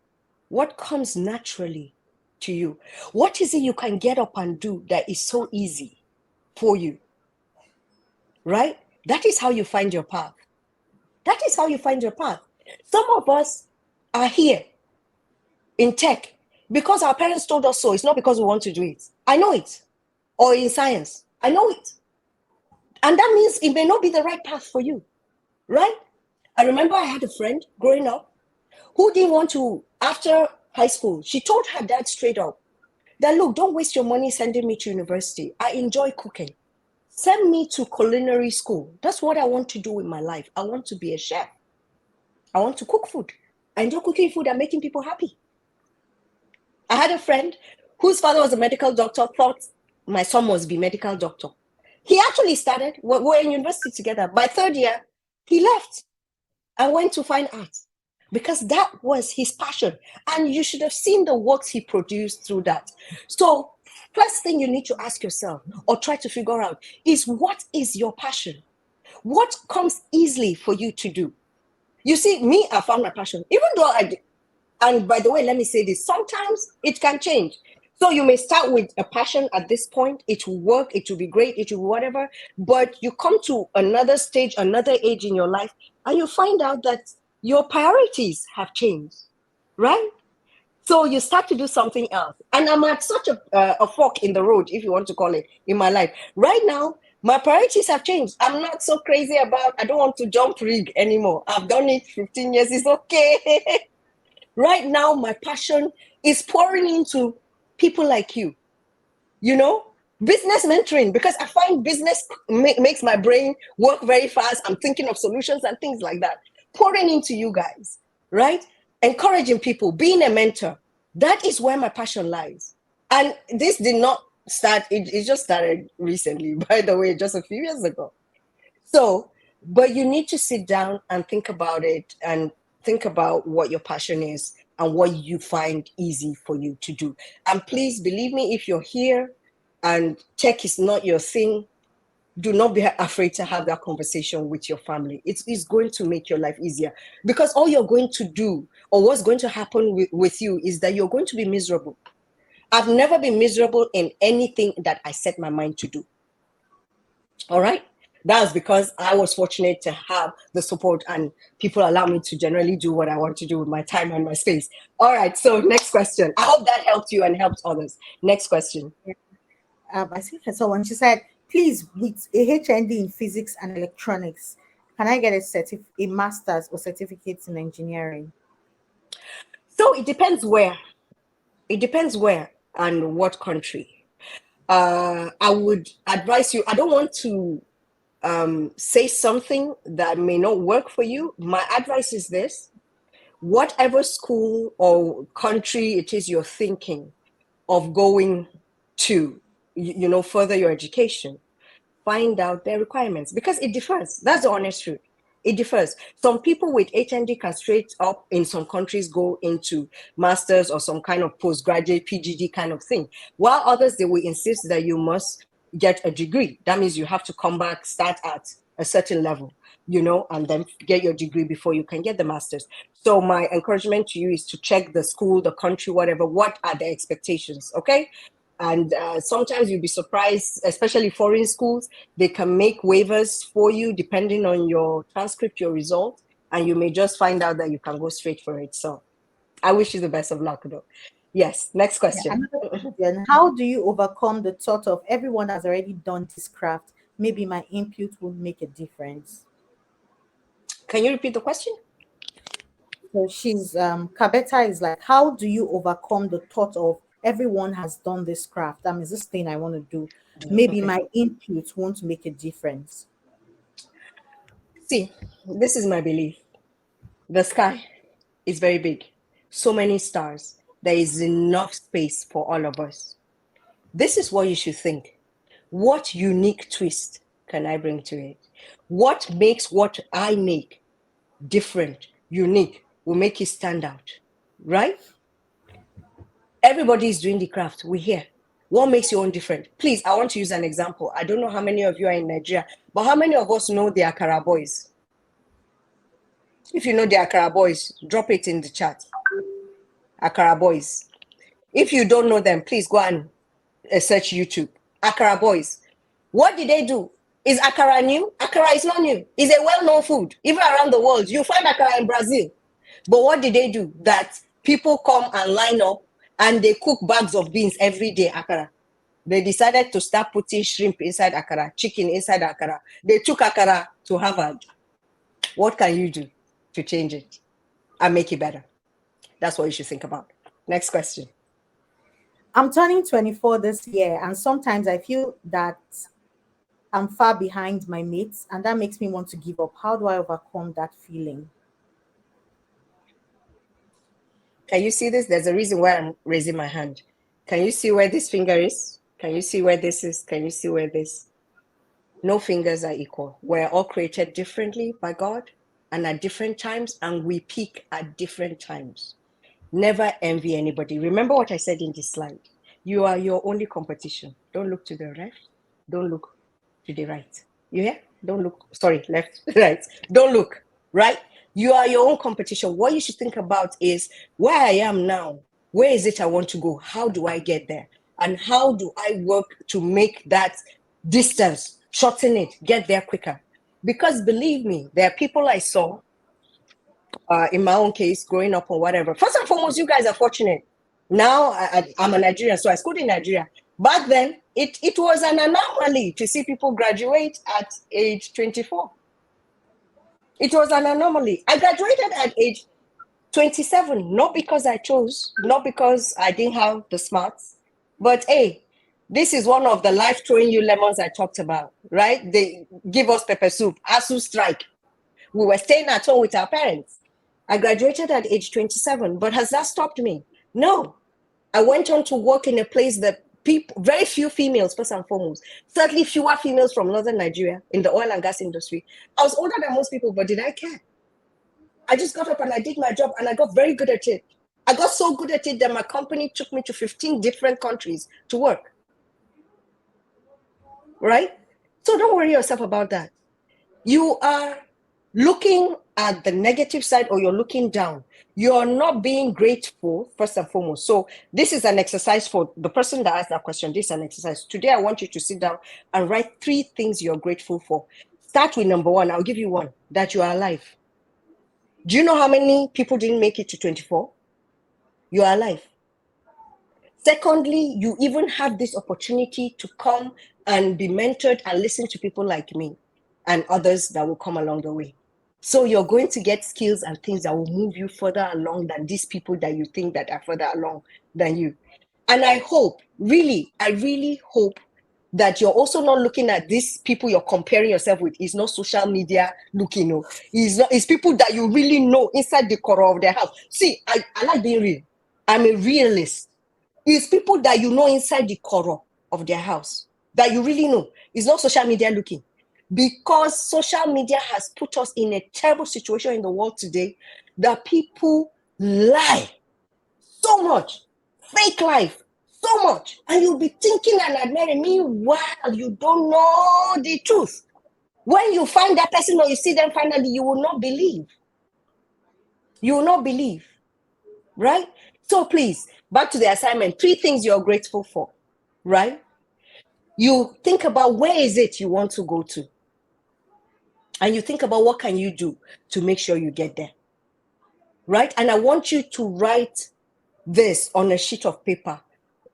What comes naturally? to you? What is it you can get up and do that is so easy for you? Right? That is how you find your path. That is how you find your path. Some of us are here in tech because our parents told us so. It's not because we want to do it. I know it. Or in science. I know it. And that means it may not be the right path for you. Right? I remember I had a friend growing up who didn't want to, after high school, she told her dad straight up that, look, don't waste your money sending me to university. I enjoy cooking. Send me to culinary school. That's what I want to do in my life. I want to be a chef. I want to cook food. I enjoy cooking food and making people happy. I had a friend whose father was a medical doctor, thought my son must be a medical doctor. He actually started, we were in university together. By third year, he left and went to fine art because that was his passion. And you should have seen the works he produced through that. So first thing you need to ask yourself or try to figure out is, what is your passion? What comes easily for you to do? You see, me, I found my passion, even though and by the way, let me say this, sometimes it can change. So you may start with a passion at this point, it will work, it will be great, it will be whatever, but you come to another stage, another age in your life, and you find out that your priorities have changed, right? So you start to do something else. And I'm at such a fork in the road, if you want to call it, in my life. Right now, my priorities have changed. I'm not so crazy about, I don't want to jump rig anymore. I've done it 15 years, it's okay. Right now, my passion is pouring into people like you, business mentoring, because I find business makes my brain work very fast. I'm thinking of solutions and things like that. Pouring into you guys, right? Encouraging people, being a mentor. That is where my passion lies. And this did not start, it just started recently, by the way, just a few years ago. So, but you need to sit down and think about it and think about what your passion is and what you find easy for you to do. And please believe me, if you're here and tech is not your thing, do not be afraid to have that conversation with your family. It's going to make your life easier, because all you're going to do or what's going to happen with you is that you're going to be miserable. I've never been miserable in anything that I set my mind to do. All right? That's because I was fortunate to have the support and people allow me to generally do what I want to do with my time and my space. All right, so next question. I hope that helped you and helped others. Next question. I see her someone. She said, please, with a HND in physics and electronics, can I get a master's or certificate in engineering? So it depends where. It depends where and what country. I would advise you, I don't want to say something that may not work for you. My advice is this: whatever school or country it is you're thinking of going to, further your education, find out their requirements, because it differs. That's the honest truth. It differs. Some people with HND can straight up in some countries go into masters or some kind of postgraduate PGD kind of thing, while others, they will insist that you must get a degree. That means you have to come back, start at a certain level, and then get your degree before you can get the masters. So my encouragement to you is to check the school, the country, whatever, what are the expectations, okay? And sometimes you'll be surprised, especially foreign schools, they can make waivers for you depending on your transcript, your result, and you may just find out that you can go straight for it. So I wish you the best of luck, though. Yes, next question. Then how do you overcome the thought of everyone has already done this craft? Maybe my input would make a difference. Can you repeat the question? So she's Kabeta is like, how do you overcome the thought of everyone has done this craft? That means this thing I want to do. Maybe my input won't make a difference. See, this is my belief. The sky is very big. So many stars. There is enough space for all of us. This is what you should think. What unique twist can I bring to it? What makes what I make different, unique, will make it stand out, right? Everybody is doing the craft. We're here. What makes your own different? Please, I want to use an example. I don't know how many of you are in Nigeria, but how many of us know the Akara boys? If you know the Akara boys, drop it in the chat. Akara boys. If you don't know them, please go and search YouTube. Akara boys. What did they do? Is akara new? Akara is not new. It's a well-known food. Even around the world, you find akara in Brazil. But what did they do? That people come and line up and they cook bags of beans every day, akara. They decided to start putting shrimp inside akara, chicken inside akara. They took akara to Harvard. What can you do to change it and make it better? That's what you should think about. Next question. I'm turning 24 this year, and sometimes I feel that I'm far behind my mates, and that makes me want to give up. How do I overcome that feeling? Can you see this? There's a reason why I'm raising my hand. Can you see where this finger is? Can you see where this is? Can you see where this? No fingers are equal. We're all created differently by God and at different times, and we peak at different times. Never envy anybody. Remember what I said in this slide. You are your only competition. Don't look to the left. Don't look to the right. You hear? Don't look. Sorry, left, right. Don't look, right? You are your own competition. What you should think about is where I am now. Where is it I want to go? How do I get there? And how do I work to make that distance, shorten it, get there quicker? Because believe me, there are people I saw in my own case, growing up or whatever. First and foremost, you guys are fortunate. Now I'm a Nigerian, so I schooled in Nigeria. Back then, it was an anomaly to see people graduate at age 24. It was an anomaly. I graduated at age 27, not because I chose, not because I didn't have the smarts, but hey, this is one of the life throwing you lemons I talked about, right? They give us pepper soup, ASU strike. We were staying at home with our parents. I graduated at age 27, but has that stopped me? No. I went on to work in a place that people, very few females, first and foremost, certainly fewer females from northern Nigeria in the oil and gas industry. I was older than most people, but did I care? I just got up and I did my job and I got very good at it. I got so good at it that my company took me to 15 different countries to work. Right? So don't worry yourself about that. You are looking at the negative side or you're looking down. You're not being grateful, first and foremost. So this is an exercise for the person that asked that question. This is an exercise. Today, I want you to sit down and write 3 things you're grateful for. Start with number 1. I'll give you one, that you are alive. Do you know how many people didn't make it to 24? You are alive. Secondly, you even have this opportunity to come and be mentored and listen to people like me and others that will come along the way. So you're going to get skills and things that will move you further along than these people that you think that are further along than you. And I hope, I really hope that you're also not looking at these people you're comparing yourself with. It's not social media looking, no. It's people that you really know inside the core of their house. See, I like being real. I'm a realist. It's people that you know inside the core of their house that you really know. It's not social media looking. Because social media has put us in a terrible situation in the world today that people lie so much, fake life so much, and you'll be thinking and admiring. Meanwhile, you don't know the truth. When you find that person or you see them finally, you will not believe. You will not believe, right? So please, back to the assignment. 3 things you're grateful for, right? You think about where is it you want to go to, and you think about what can you do to make sure you get there, right? And I want you to write this on a sheet of paper.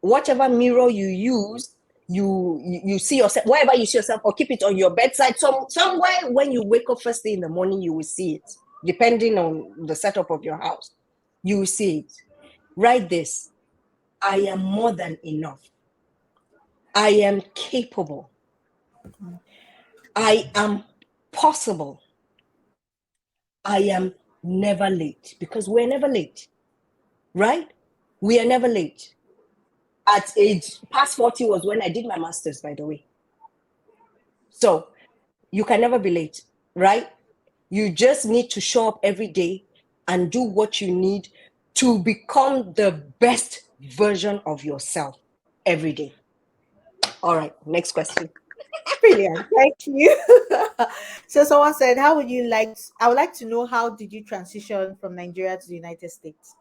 Whatever mirror you use, you see yourself, wherever you see yourself, or keep it on your bedside, somewhere when you wake up first thing in the morning, you will see it, depending on the setup of your house. You will see it. Write this: I am more than enough. I am capable. I am possible. I am never late, because we're never late, right? We are never late. At age past 40 was when I did my master's, by the way. So you can never be late, right? You just need to show up every day and do what you need to become the best version of yourself every day. All right, next question. Brilliant. Thank you. So someone said, how would you like, I would like to know, how did you transition from Nigeria to the United States?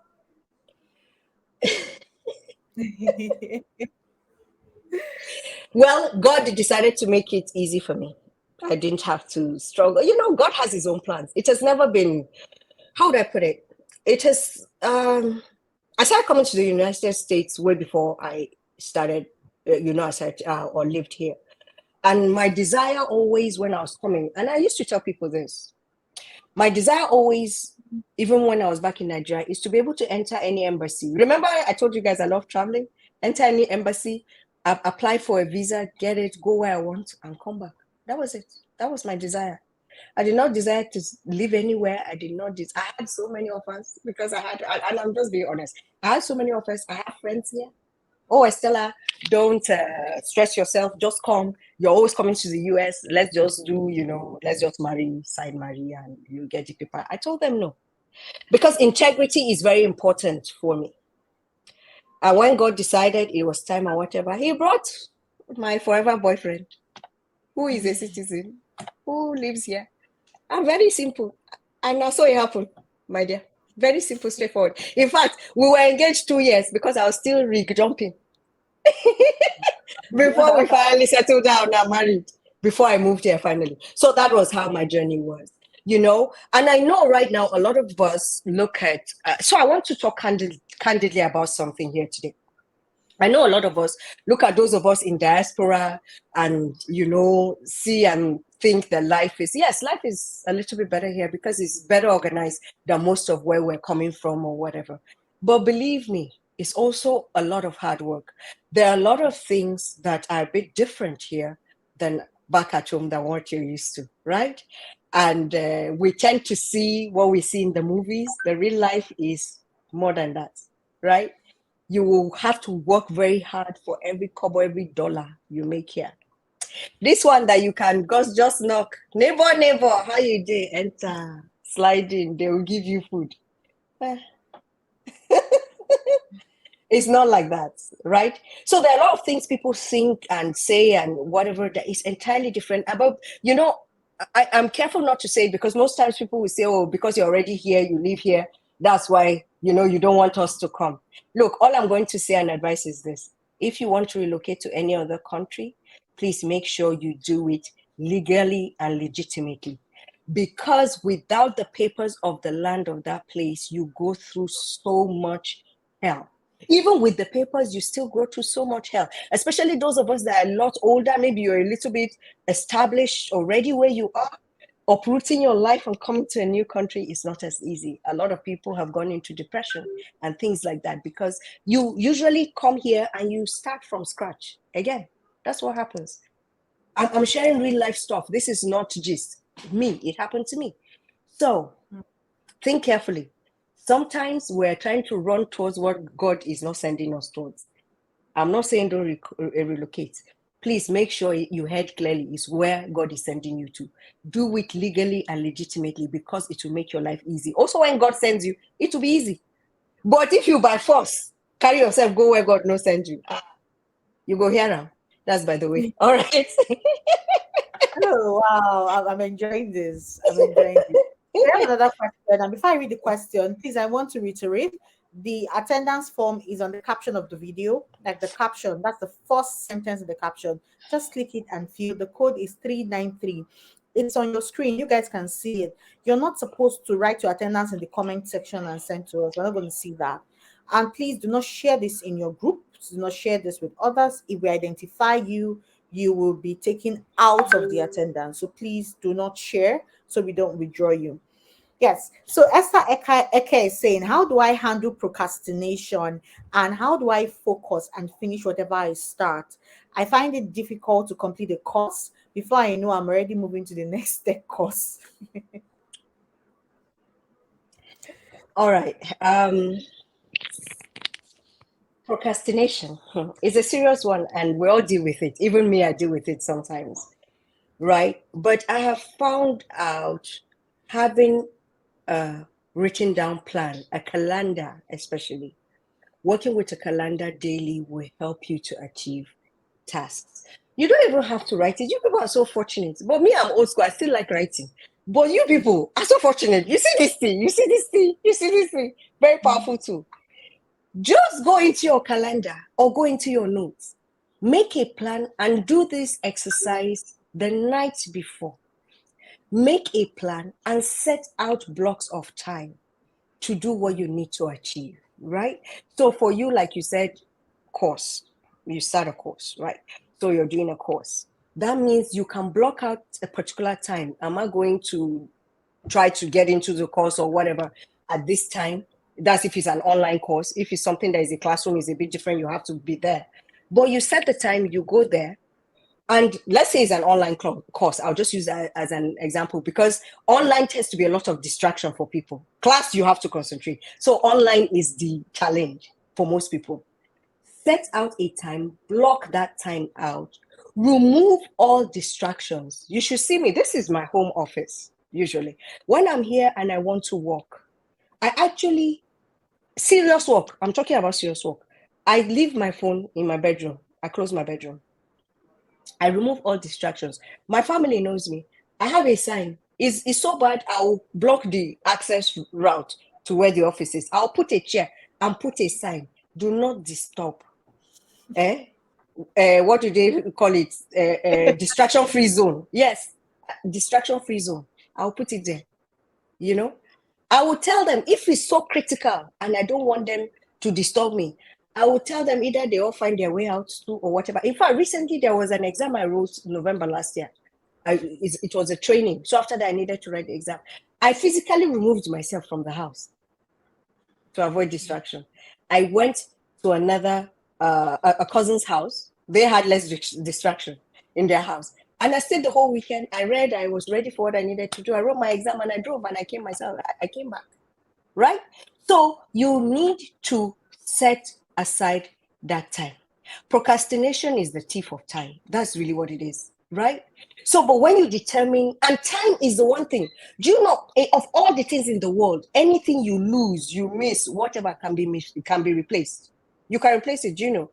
Well, God decided to make it easy for me. I didn't have to struggle. God has his own plans. It has never been, how would I put it? It has, I started coming to the United States way before I started, I said, or lived here. And my desire always when I was coming, and I used to tell people this, my desire always, even when I was back in Nigeria, is to be able to enter any embassy. Remember, I told you guys I love traveling? Enter any embassy, apply for a visa, get it, go where I want, and come back. That was it. That was my desire. I did not desire to live anywhere. I did not. I had so many offers because and I'm just being honest. I had so many offers. I have friends here. Oh, Estella, don't stress yourself. Just come. You're always coming to the US. Let's just do, let's just side marry, and you get the paper. I told them no, because integrity is very important for me. And when God decided it was time or whatever, He brought my forever boyfriend, who is a citizen, who lives here. I'm very simple. And now so it happened, my dear. Very simple, straightforward. In fact, we were engaged 2 years because I was still rig jumping before we finally settled down and married, before I moved here finally. So that was how my journey was, And I know right now a lot of us look at, so I want to talk candidly about something here today. I know a lot of us look at those of us in diaspora and, see and think that life is a little bit better here because it's better organized than most of where we're coming from or whatever. But believe me, it's also a lot of hard work. There are a lot of things that are a bit different here than back at home than what you're used to, right? And we tend to see what we see in the movies. The real life is more than that, right? You will have to work very hard for every kobo, every dollar you make here. This one that you can just knock, neighbor, how you do? Enter, slide in, they will give you food. It's not like that, right? So there are a lot of things people think and say and whatever that is entirely different about, I'm careful not to say it because most times people will say, oh, because you're already here, you live here, that's why, you don't want us to come. Look, all I'm going to say and advise is this. If you want to relocate to any other country, please make sure you do it legally and legitimately. Because without the papers of the land of that place, you go through so much hell. Even with the papers, you still go through so much hell, especially those of us that are a lot older. Maybe you're a little bit established already where you are. Uprooting your life and coming to a new country is not as easy. A lot of people have gone into depression and things like that because you usually come here and you start from scratch again. That's what happens. I'm sharing real life stuff. This is not just me. It happened to me. So think carefully. Sometimes we're trying to run towards what God is not sending us towards. I'm not saying don't relocate. Please make sure you heard clearly is where God is sending you to. Do it legally and legitimately because it will make your life easy. Also, when God sends you, it will be easy. But if you by force carry yourself, go where God no send you, you go here now. That's by the way. All right. Oh wow, I'm enjoying this. I'm enjoying this. I have another question, and before I read the question, please, I want to reiterate the attendance form is on the caption of the video. Like the caption, that's the first sentence in the caption. Just click it and fill. The code is 393. It's on your screen. You guys can see it. You're not supposed to write your attendance in the comment section and send to us. We're not going to see that. And please do not share this in your group. Do not share this with others. If we identify you, you will be taken out of the attendance. So please do not share so we don't withdraw you. Yes. So Esther Eke is saying, how do I handle procrastination and how do I focus and finish whatever I start? I find it difficult to complete a course. Before I know, I'm already moving to the next tech course. All right. Procrastination is a serious one, and we all deal with it. Even me, I deal with it sometimes, right? But I have found out having a written down plan, a calendar, especially working with a calendar daily will help you to achieve tasks. You don't even have to write it. You people are so fortunate. But me, I'm old school. I still like writing. But you people are so fortunate. You see this thing, you see this thing, you see this thing. Very powerful too. Just go into your calendar or go into your notes. Make a plan and do this exercise the night before. Make a plan and set out blocks of time to do what you need to achieve, right? So for you, like you said, course, you start a course, right? So you're doing a course. That means you can block out a particular time. Am I going to try to get into the course or whatever at this time? That's if it's an online course. If it's something that is a classroom, is a bit different. You have to be there. But you set the time, you go there, and let's say it's an online course. I'll just use that as an example because online tends to be a lot of distraction for people. Class, you have to concentrate. So online is the challenge for most people. Set out a time, block that time out, remove all distractions. You should see me. This is my home office, usually. When I'm here and I want to work, I actually, serious work, I'm talking about serious work. I leave my phone in my bedroom. I close my bedroom. I remove all distractions. My family knows me. I have a sign. It's so bad, I'll block the access route to where the office is. I'll put a chair and put a sign. Do not disturb. Eh? What do they call it? Distraction free zone. Yes, distraction free zone. I'll put it there. You know, I will tell them if it's so critical and I don't want them to disturb me. I will tell them either they all find their way out to or whatever. In fact, recently there was an exam I wrote November last year. It was a training. So after that, I needed to write the exam. I physically removed myself from the house to avoid distraction. I went to another a cousin's house. They had less distraction in their house, and I stayed the whole weekend. I read. I was ready for what I needed to do. I wrote my exam and I drove and I came myself. I came back. Right. So you need to set aside that time. Procrastination is the thief of time. That's really what it is. Right. So, but when you determine, and time is the one thing, do you know, of all the things in the world, anything you lose, you miss, whatever can be missed, it can be replaced. You can replace it. Do you know?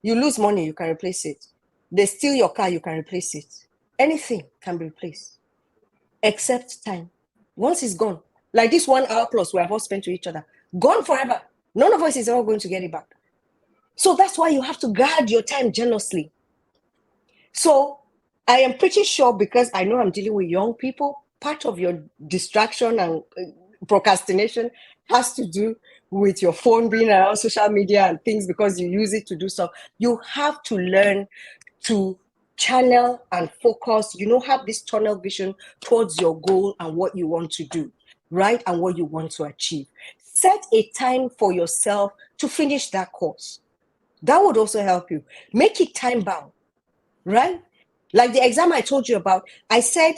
You lose money, you can replace it. They steal your car, you can replace it. Anything can be replaced except time. Once it's gone, like this 1 hour plus we have all spent to each other, gone forever. None of us is ever going to get it back. So that's why you have to guard your time jealously. So I am pretty sure, because I know I'm dealing with young people, part of your distraction and procrastination has to do with your phone being around social media and things because you use it to do stuff. You have to learn to channel and focus, have this tunnel vision towards your goal and what you want to do, right? And what you want to achieve. Set a time for yourself to finish that course. That would also help you. Make it time bound, right? Like the exam I told you about, I said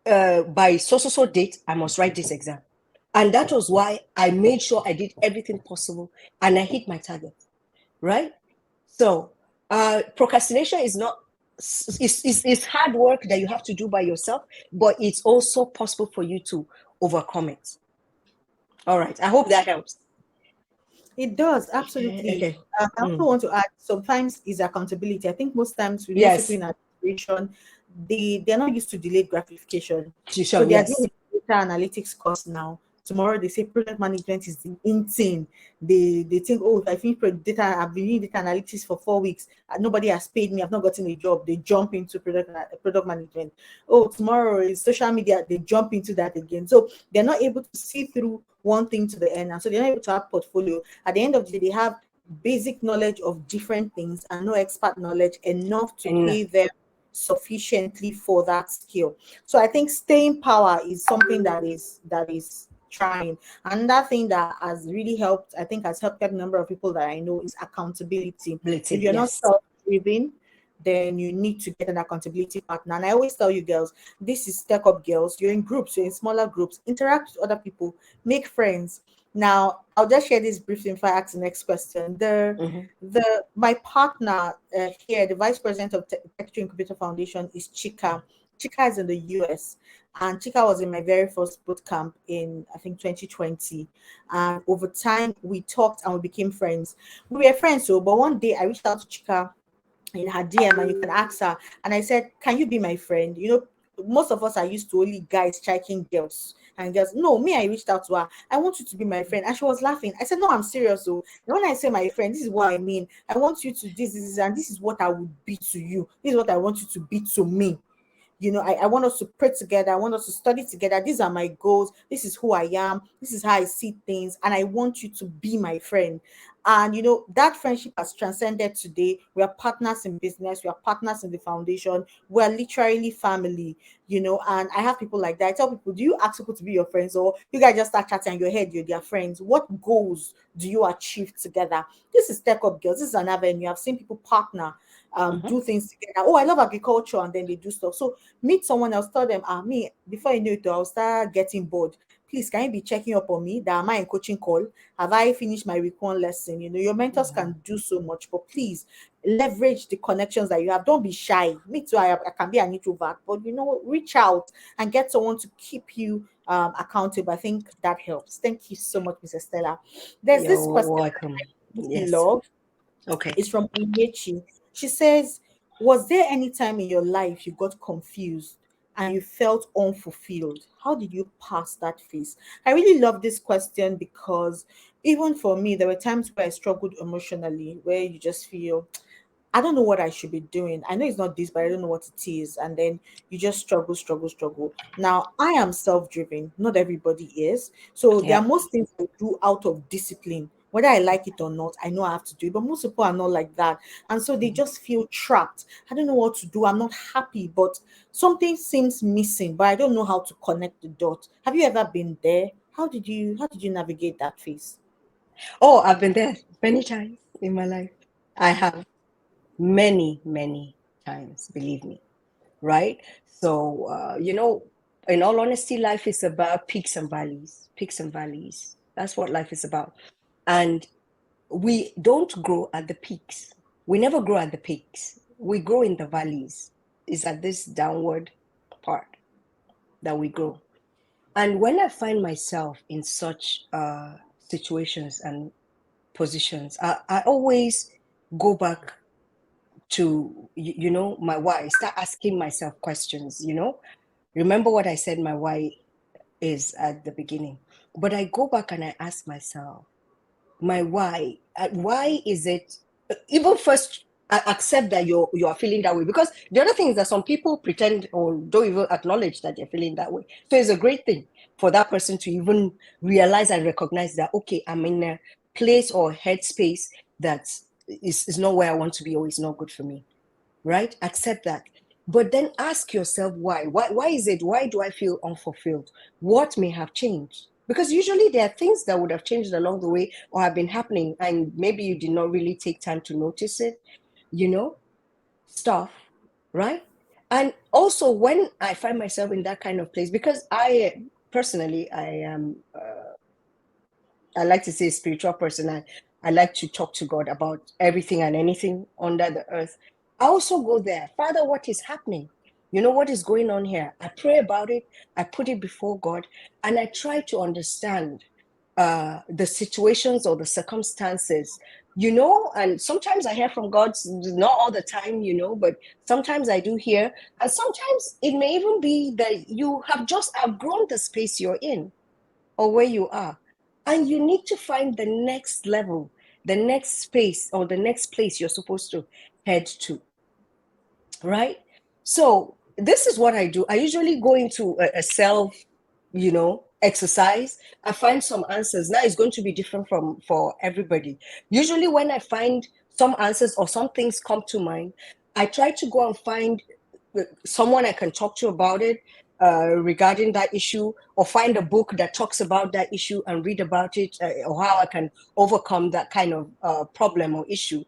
by so date, I must write this exam. And that was why I made sure I did everything possible and I hit my target, right? So procrastination is not, it's hard work that you have to do by yourself, but it's also possible for you to overcome it. All right. I hope that helps. It does, absolutely. Okay. I also want to add, sometimes is accountability. I think most times with most Yes. people in administration, they're not used to delayed gratification. Sure, So they are yes. doing data analytics course now. Tomorrow they say project management is the in thing. They think, oh, if I finish data, I've been doing data analytics for 4 weeks. Nobody has paid me. I've not gotten a job. They jump into product management. Oh, tomorrow is social media. They jump into that again. So they're not able to see through one thing to the end, and so they're not able to have portfolio. At the end of the day, they have basic knowledge of different things and no expert knowledge enough to pay them sufficiently for that skill. So I think staying power is something that is trying. Another thing that has really helped, I think has helped a number of people that I know, is accountability. If you're not self-driven, then you need to get an accountability partner. And I always tell you girls, this is Tech Up Girls. You're in groups, you're in smaller groups, interact with other people, make friends. Now, I'll just share this briefly before I ask the next question. My partner here, the vice president of Texture Incubator Foundation, is Chika. Chika is in the US, and Chika was in my very first boot camp in, I think, 2020. And over time, we talked and we became friends. We were friends, but one day I reached out to Chika in her DM, and you can ask her. And I said, can you be my friend? Most of us are used to only guys striking girls. And girls, no, me, I reached out to her. I want you to be my friend. And she was laughing. I said, no, I'm serious. So when I say my friend, this is what I mean. I want you to this, and this is what I would be to you. This is what I want you to be to me. I want us to pray together. I want us to study together. These are my goals. This is who I am. This is how I see things. And I want you to be my friend. And that friendship has transcended today. We are partners in business. We are partners in the foundation. We are literally family, and I have people like that. I tell people, do you ask people to be your friends, or you guys just start chatting in your head, you're their friends? What goals do you achieve together? This is Tech Up Girls. This is an avenue. I've seen people partner, do things together. Oh, I love agriculture, and then they do stuff. So meet someone else, tell them, me, before you know it, I'll start getting bored. Please, can you be checking up on me? That am I in coaching call? Have I finished my recon lesson? Your mentors can do so much, but please leverage the connections that you have. Don't be shy. Me too, I can be an introvert, but reach out and get someone to keep you accountable. I think that helps. Thank you so much, Mrs. Stella. There's You're this question that welcome. I really Yes. love. Okay. It's from Imechi. She says, was there any time in your life you got confused and you felt unfulfilled? How did you pass that phase? I really love this question because even for me, there were times where I struggled emotionally, where you just feel, I don't know what I should be doing. I know it's not this, but I don't know what it is. And then you just struggle, struggle, struggle. Now, I am self driven. Not everybody is. So there are Yeah. most things I do out of discipline. Whether I like it or not, I know I have to do it. But most people are not like that. And so they just feel trapped. I don't know what to do. I'm not happy, but something seems missing, but I don't know how to connect the dots. Have you ever been there? How did you navigate that phase? Oh, I've been there many times in my life. I have many, many times, believe me. Right? So, in all honesty, life is about peaks and valleys, peaks and valleys. That's what life is about. And we don't grow at the peaks. We never grow at the peaks. We grow in the valleys. It's at this downward part that we grow. And when I find myself in such situations and positions, I always go back to my why. Start asking myself questions. Remember what I said my why is at the beginning. But I go back and I ask myself, my why. Why is it? Even first, I accept that you are feeling that way, because the other thing is that some people pretend or don't even acknowledge that they're feeling that way. So it's a great thing for that person to even realize and recognize that, okay, I'm in a place or headspace that is not where I want to be, or is not good for me. Right? Accept that. But then ask yourself why. Why is it? Why do I feel unfulfilled? What may have changed? Because usually there are things that would have changed along the way or have been happening, and maybe you did not really take time to notice it, you know, stuff, right? And also when I find myself in that kind of place, because I personally, I like to say spiritual person. I like to talk to God about everything and anything under the earth. I also go there, Father, what is happening? What is going on here? I pray about it. I put it before God, and I try to understand the situations or the circumstances, and sometimes I hear from God, not all the time, but sometimes I do hear. And sometimes it may even be that you have just outgrown the space you're in or where you are. And you need to find the next level, the next space, or the next place you're supposed to head to. Right? So this is what I do. I usually go into a self, exercise. I find some answers. Now it's going to be different for everybody. Usually when I find some answers or some things come to mind, I try to go and find someone I can talk to about it, regarding that issue, or find a book that talks about that issue and read about it, or how I can overcome that kind of problem or issue,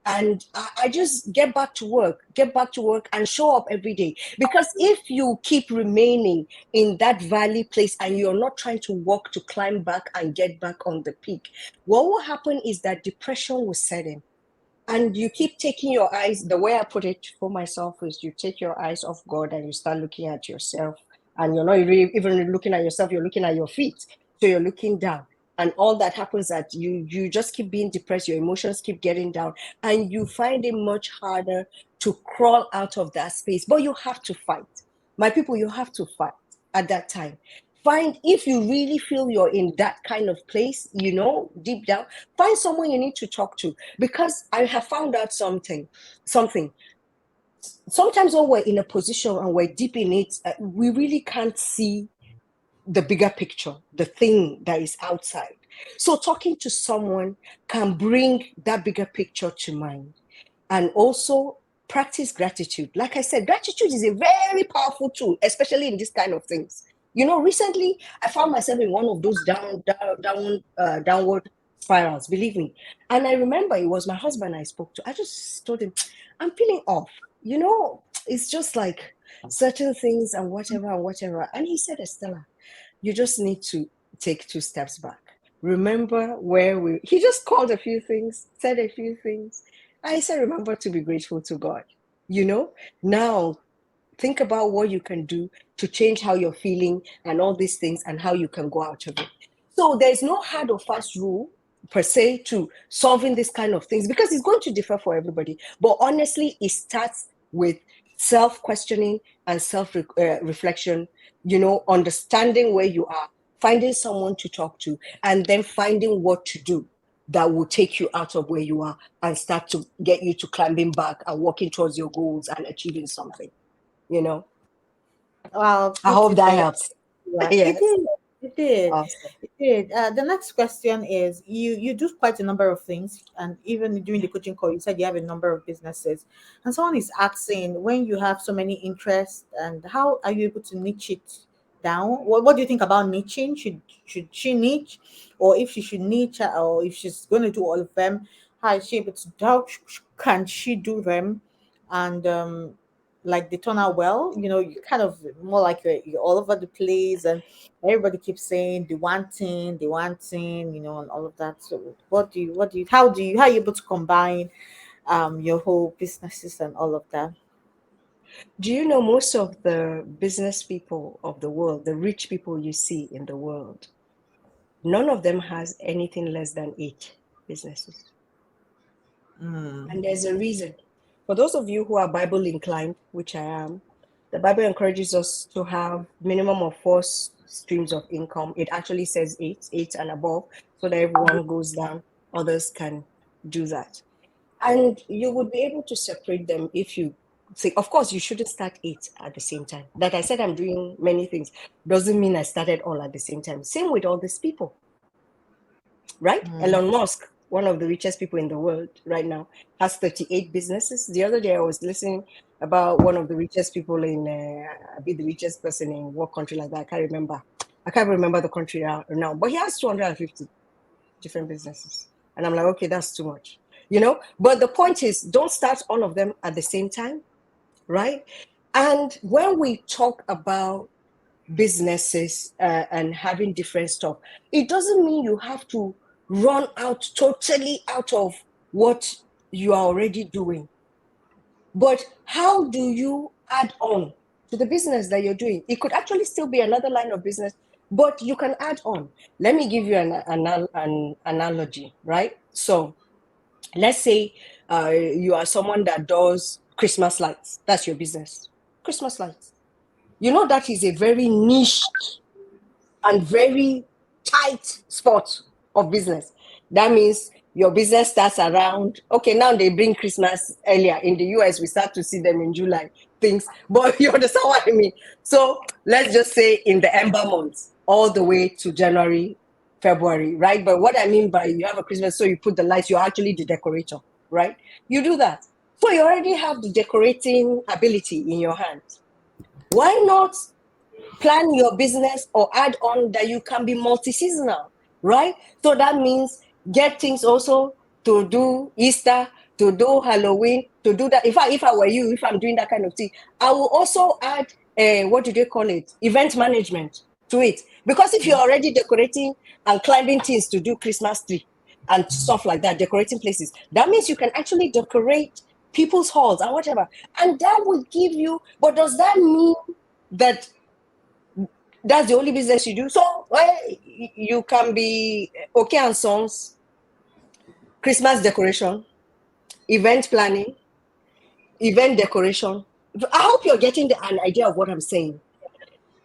and I just get back to work and show up every day. Because if you keep remaining in that valley place and you're not trying to walk to climb back and get back on the peak, what will happen is that depression will set in. And you keep taking your eyes, the way I put it for myself is, you take your eyes off God and you start looking at yourself. And you're not really even looking at yourself, you're looking at your feet. So you're looking down. And all that happens that you just keep being depressed, your emotions keep getting down, and you find it much harder to crawl out of that space. But you have to fight. My people, you have to fight at that time. find, if you really feel you're in that kind of place, deep down, find someone you need to talk to. Because I have found out something. Sometimes when we're in a position and we're deep in it, we really can't see the bigger picture, the thing that is outside. So talking to someone can bring that bigger picture to mind. And also practice gratitude. Like I said, gratitude is a very powerful tool, especially in this kind of things. Recently I found myself in one of those downward spirals, believe me. And I remember it was my husband I spoke to. I just told him, I'm feeling off. It's just like certain things and whatever and whatever. And he said, Estella, you just need to take 2 steps back. Remember he just called a few things, said a few things. I said, remember to be grateful to God. Now think about what you can do to change how you're feeling and all these things and how you can go out of it. So there's no hard or fast rule per se to solving this kind of things, because it's going to differ for everybody. But honestly, it starts with self-questioning and self-reflection, understanding where you are, finding someone to talk to, and then finding what to do that will take you out of where you are and start to get you to climbing back and working towards your goals and achieving something. Well, I hope put it that very helps. well. It Yes. did. It did. Awesome. It did. The next question is, you do quite a number of things, and even during the coaching call, you said you have a number of businesses, and someone is asking, when you have so many interests, and how are you able to niche it down? What do you think about niching? Should she niche, or if she should niche, or if she's going to do all of them, how is she able to? How can she do them? And like they turn out well. You kind of more like you're all over the place, and everybody keeps saying the one thing, and all of that. So how are you able to combine your whole businesses and all of that? Do you know most of the business people of the world, the rich people you see in the world, none of them has anything less than 8 businesses? And there's a reason. For those of you who are Bible inclined, which I am, the Bible encourages us to have minimum of 4 streams of income. It actually says eight and above, so that everyone goes down, others can do that. And you would be able to separate them if you say, of course, you shouldn't start 8 at the same time. Like I said, I'm doing many things. Doesn't mean I started all at the same time. Same with all these people, right? Elon Musk, one of the richest people in the world right now, has 38 businesses. The other day I was listening about one of the richest people be the richest person in what country like that. I can't remember. I can't remember the country now, but he has 250 different businesses. And I'm like, okay, that's too much, But the point is, don't start all of them at the same time, right? And when we talk about businesses and having different stuff, it doesn't mean you have to run out totally out of what you are already doing. But how do you add on to the business that you're doing? It could actually still be another line of business, but you can add on. Let me give you an analogy, right? So let's say you are someone that does Christmas lights. That's your business. Christmas lights. That is a very niche and very tight spot of business. That means your business starts around, okay, now they bring Christmas earlier. In the US, we start to see them in July, things, but you understand what I mean? So let's just say in the ember months, all the way to January, February, right? But what I mean by you have a Christmas, so you put the lights, you're actually the decorator, right? You do that. So you already have the decorating ability in your hands. Why not plan your business or add on that you can be multi-seasonal, right? So that means get things also to do Easter, to do Halloween, to do that. If I were you, if I'm doing that kind of thing, I will also add what do they call it? Event management to it. Because if you're already decorating and climbing things to do Christmas tree and stuff like that, decorating places, that means you can actually decorate people's halls and whatever. And that will give you, but does that mean that that's the only business you do? So you can be okay and sons, Christmas decoration, event planning, event decoration. I hope you're getting an idea of what I'm saying.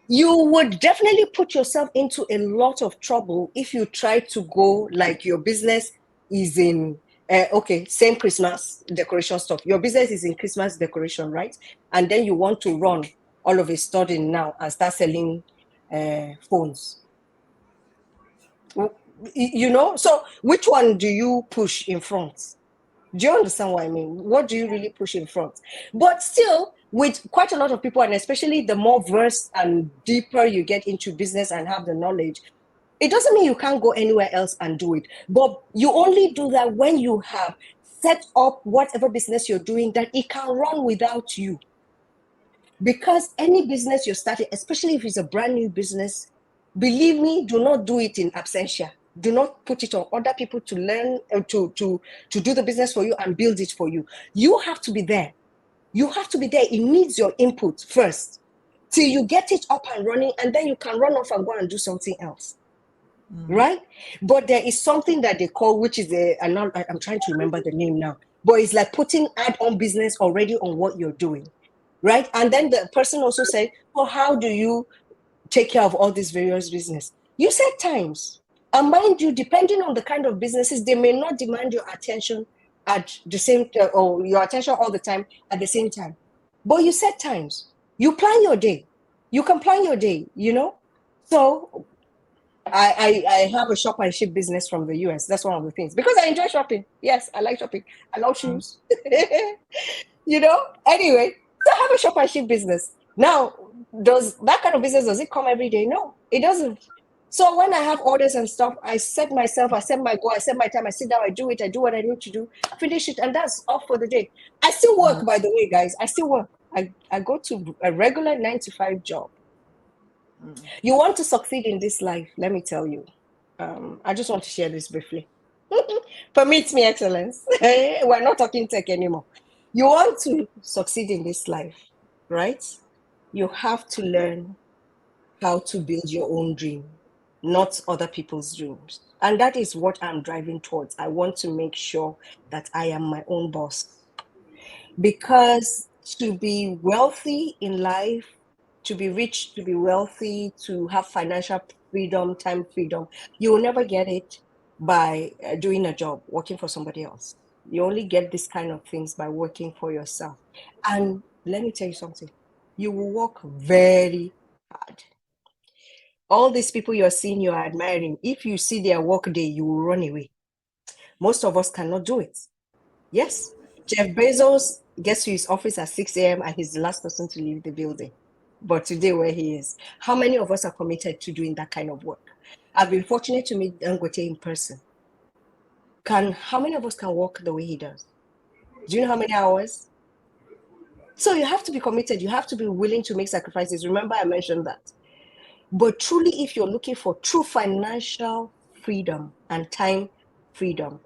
you would definitely put yourself into a lot of trouble if you try to go like your business is in okay, same Christmas decoration stuff. Your business is in Christmas decoration, right? And then you want to run all of a sudden now and start selling phones. You know, so which one do you push in front? Do you understand what I mean? What do you really push in front? But still, with quite a lot of people, and especially the more versed and deeper you get into business and have the knowledge, it doesn't mean you can't go anywhere else and do it. But you only do that when you have set up whatever business you're doing that it can run without you. Because any business you're starting, especially if it's a brand new business, believe me, do not do it in absentia. Do not put it on other people to learn to do the business for you and build it for you. You have to be there. You have to be there. It needs your input first till you get it up and running, and then you can run off and go and do something else. Right? But there is something that they call, which is I'm trying to remember the name now, but it's like putting add-on business already on what you're doing. Right? And then the person also said, well, how do you take care of all these various business? You set times. And mind you, depending on the kind of businesses, they may not demand your attention at the same or your attention all the time at the same time. But you set times. You plan your day. You can plan your day, you know? So I have a shop and ship business from the US. That's one of the things. Because I enjoy shopping. Yes, I like shopping. I love shoes. You know? Anyway, so I have a shop and ship business. Now, does that kind of business, does it come every day? No, it doesn't. So when I have orders and stuff, I set my goal, I set my time, I sit down, I do what I need to do, finish it, and that's off for the day. I still work, by the way, guys. I still work. I go to a regular 9 to 5 job. You want to succeed in this life, let me tell you. I just want to share this briefly. Permit me, excellence. We're not talking tech anymore. You want to succeed in this life, right? You have to learn how to build your own dream, not other people's dreams. And that is what I'm driving towards. I want to make sure that I am my own boss. Because to be wealthy in life, to be rich, to be wealthy, to have financial freedom, time freedom, you will never get it by doing a job, working for somebody else. You only get this kind of things by working for yourself. And let me tell you something, you will work very hard. All these people you're seeing, you're admiring, if you see their work day, you will run away. Most of us cannot do it. Yes, Jeff Bezos gets to his office at 6 a.m. and he's the last person to leave the building. But today, where he is, how many of us are committed to doing that kind of work? I've been fortunate to meet Dangote in person. How many of us can work the way he does? Do you know how many hours? So you have to be committed. You have to be willing to make sacrifices. Remember, I mentioned that. But truly, if you're looking for true financial freedom and time freedom,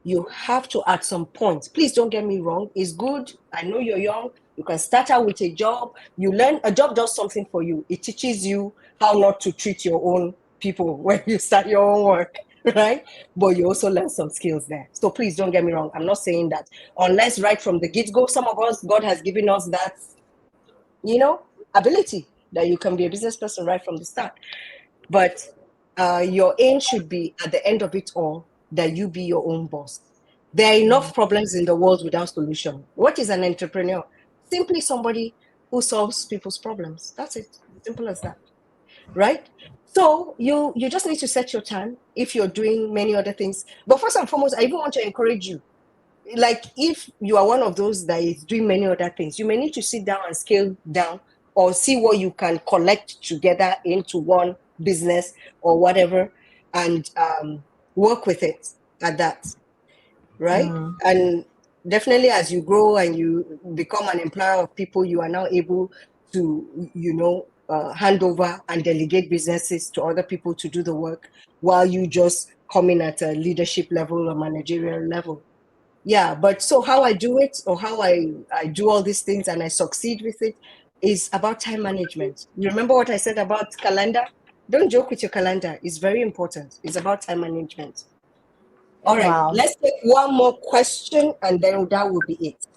you have to, at some point, please don't get me wrong, it's good. I know you're young. You can start out with a job. You learn, a job does something for you. It teaches you how not to treat your own people when you start your own work, right? But you also learn some skills there. So please don't get me wrong. I'm not saying that unless right from the get-go, some of us, God has given us that, ability that you can be a business person right from the start. But your aim should be, at the end of it all, that you be your own boss. There are enough problems in the world without solution. What is an entrepreneur? Simply somebody who solves people's problems. That's it. Simple as that. Right? So you just need to set your time if you're doing many other things. But first and foremost, I even want to encourage you. Like, if you are one of those that is doing many other things, you may need to sit down and scale down or see what you can collect together into one business or whatever, and work with it at that, right? And definitely, as you grow and you become an employer of people, you are now able to, hand over and delegate businesses to other people to do the work, while you just come in at a leadership level or managerial level. Yeah, but so how I do it, or how I do all these things and I succeed with it, is about time management. You remember what I said about calendar? Don't joke with your calendar. It's very important. It's about time management. All right, Wow. let's take one more question and then that will be it.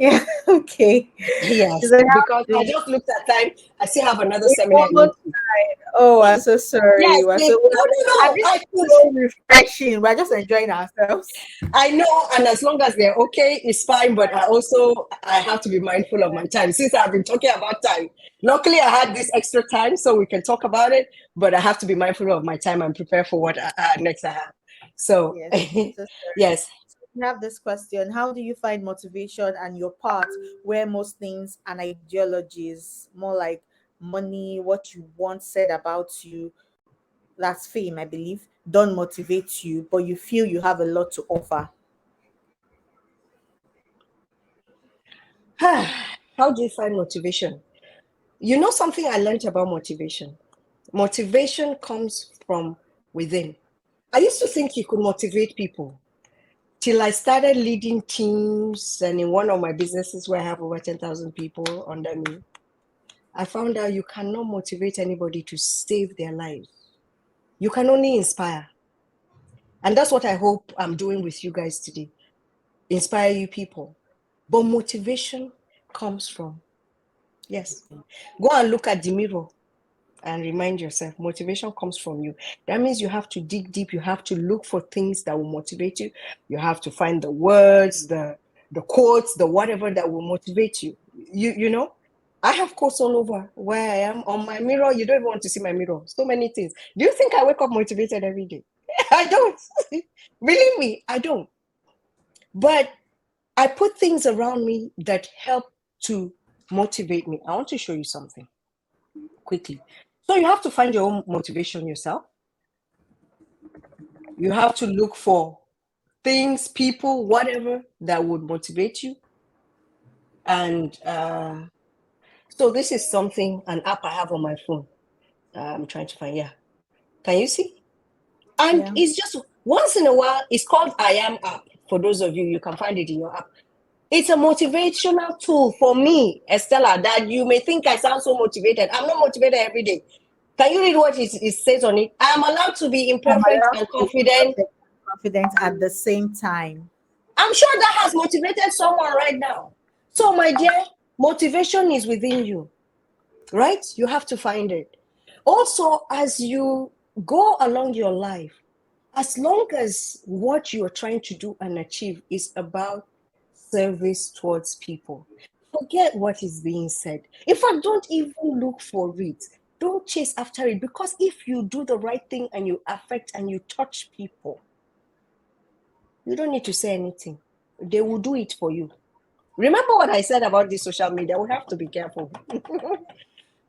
Yeah. Okay. She's Yes, like, how because I do just looked at time. I still have another we seminar I need almost to. died. Oh, I'm so sorry. Yes, We're so no, no, and no. this I is could. so refreshing. We're just enjoying ourselves. I know, and as long as they're okay, it's fine. But I have to be mindful of my time since I've been talking about time. Luckily, I had this extra time, so we can talk about it. But I have to be mindful of my time and prepare for what next I have. So, Yes. So sorry. yes. We have this question: how do you find motivation and your path where most things and ideologies, more like money, what you once said about you, that's fame, I believe, don't motivate you, but you feel you have a lot to offer? How do you find motivation? You know something I learned about motivation? Motivation comes from within. I used to think you could motivate people till I started leading teams. And in one of my businesses where I have over 10,000 people under me, I found out you cannot motivate anybody to save their lives. You can only inspire. And that's what I hope I'm doing with you guys today. Inspire you people. But motivation comes from, yes. Go and look at the mirror and remind yourself motivation comes from you. That means you have to dig deep. You have to look for things that will motivate you. You have to find the words, the quotes, the whatever that will motivate you. You know, I have quotes all over where I am on my mirror. You don't even want to see my mirror. So many things. Do you think I wake up motivated every day? I don't. Believe me, I don't. But I put things around me that help to motivate me. I want to show you something quickly. So you have to find your own motivation yourself. You have to look for things, people, whatever that would motivate you. And so this is something, an app I have on my phone. I'm trying to find, yeah. Can you see? And Yeah. it's just once in a while, it's called I Am app. For those of you, you can find it in your app. It's a motivational tool for me, Estella, that you may think I sound so motivated. I'm not motivated every day. Can you read what it says on it? I am allowed to be I'm imperfect allowed and to be confident. perfect and confident at the same time. I'm sure that has motivated someone right now. So, my dear, motivation is within you, right? You have to find it. Also, as you go along your life, as long as what you are trying to do and achieve is about service towards people, forget what is being said. In fact, don't even look for it. Don't chase after it, because if you do the right thing and you affect and you touch people, you don't need to say anything. They will do it for you. Remember what I said about this social media? We have to be careful.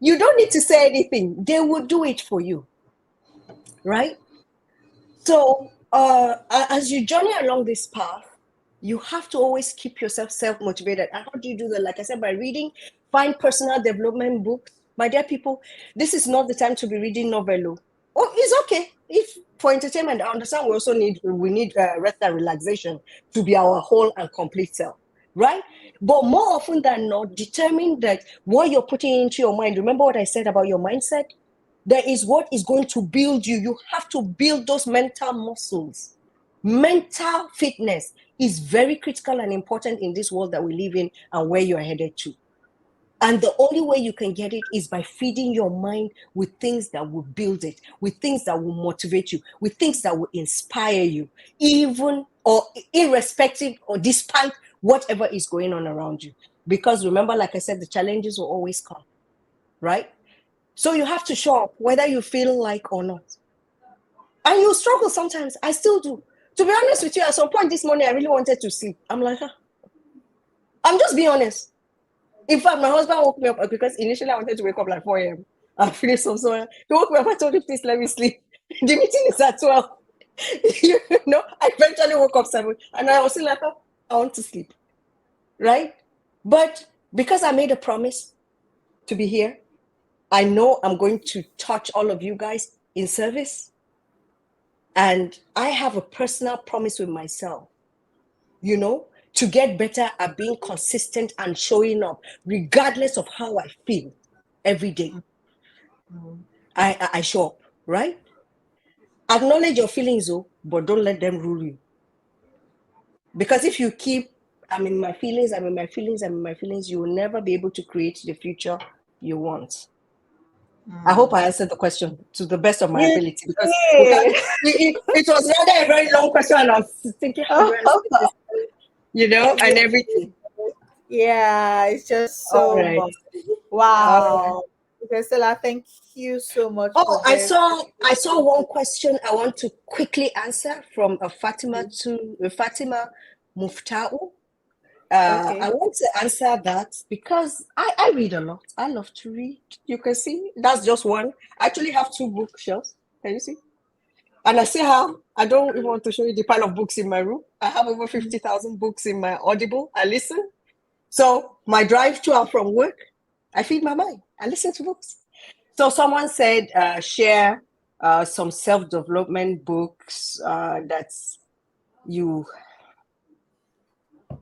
You don't need to say anything. They will do it for you, right? So, as you journey along this path, you have to always keep yourself self-motivated. And how do you do that? Like I said, by reading, find personal development books. My dear people, this is not the time to be reading novello. Oh, it's okay. If for entertainment, I understand we need rest and relaxation to be our whole and complete self, right? But more often than not, determine that what you're putting into your mind. Remember what I said about your mindset? There is what is going to build you. You have to build those mental muscles. Mental fitness is very critical and important in this world that we live in and where you're headed to. And the only way you can get it is by feeding your mind with things that will build it, with things that will motivate you, with things that will inspire you, even or irrespective or despite whatever is going on around you. Because remember, like I said, the challenges will always come, right? So you have to show up whether you feel like or not. And you struggle sometimes. I still do. To be honest with you, at some point this morning, I really wanted to sleep. I'm like, I'm just being honest. In fact, my husband woke me up because initially I wanted to wake up like 4 a.m. I finished so he woke me up. I told him, please let me sleep. The meeting is at 12. You know, I eventually woke up 7 and I was still like, oh, I want to sleep. Right? But because I made a promise to be here, I know I'm going to touch all of you guys in service. And I have a personal promise with myself, you know, to get better at being consistent and showing up, regardless of how I feel every day. I show up, right? Acknowledge your feelings, though, but don't let them rule you. Because if you keep I'm in my feelings, I'm in my feelings, I'm in my feelings, you will never be able to create the future you want. I hope I answered the question to the best of my You ability, because we can't, did. it was rather a very long question, and I was thinking, how do I answer this? And everything. Yeah, it's just All so right. much. All right. Wow. Okay, Stella, thank you so much for Oh, I this. saw I saw one question I want to quickly answer from Fatima Muftau. I Okay. want to answer that because I read a lot. I love to read. You can see that's just one. I actually have two bookshelves. Can you see? And I still have, I don't even want to show you the pile of books in my room. I have over 50,000 books in my Audible. I listen. So my drive to and from work, I feed my mind. I listen to books. So someone said, share some self-development books that you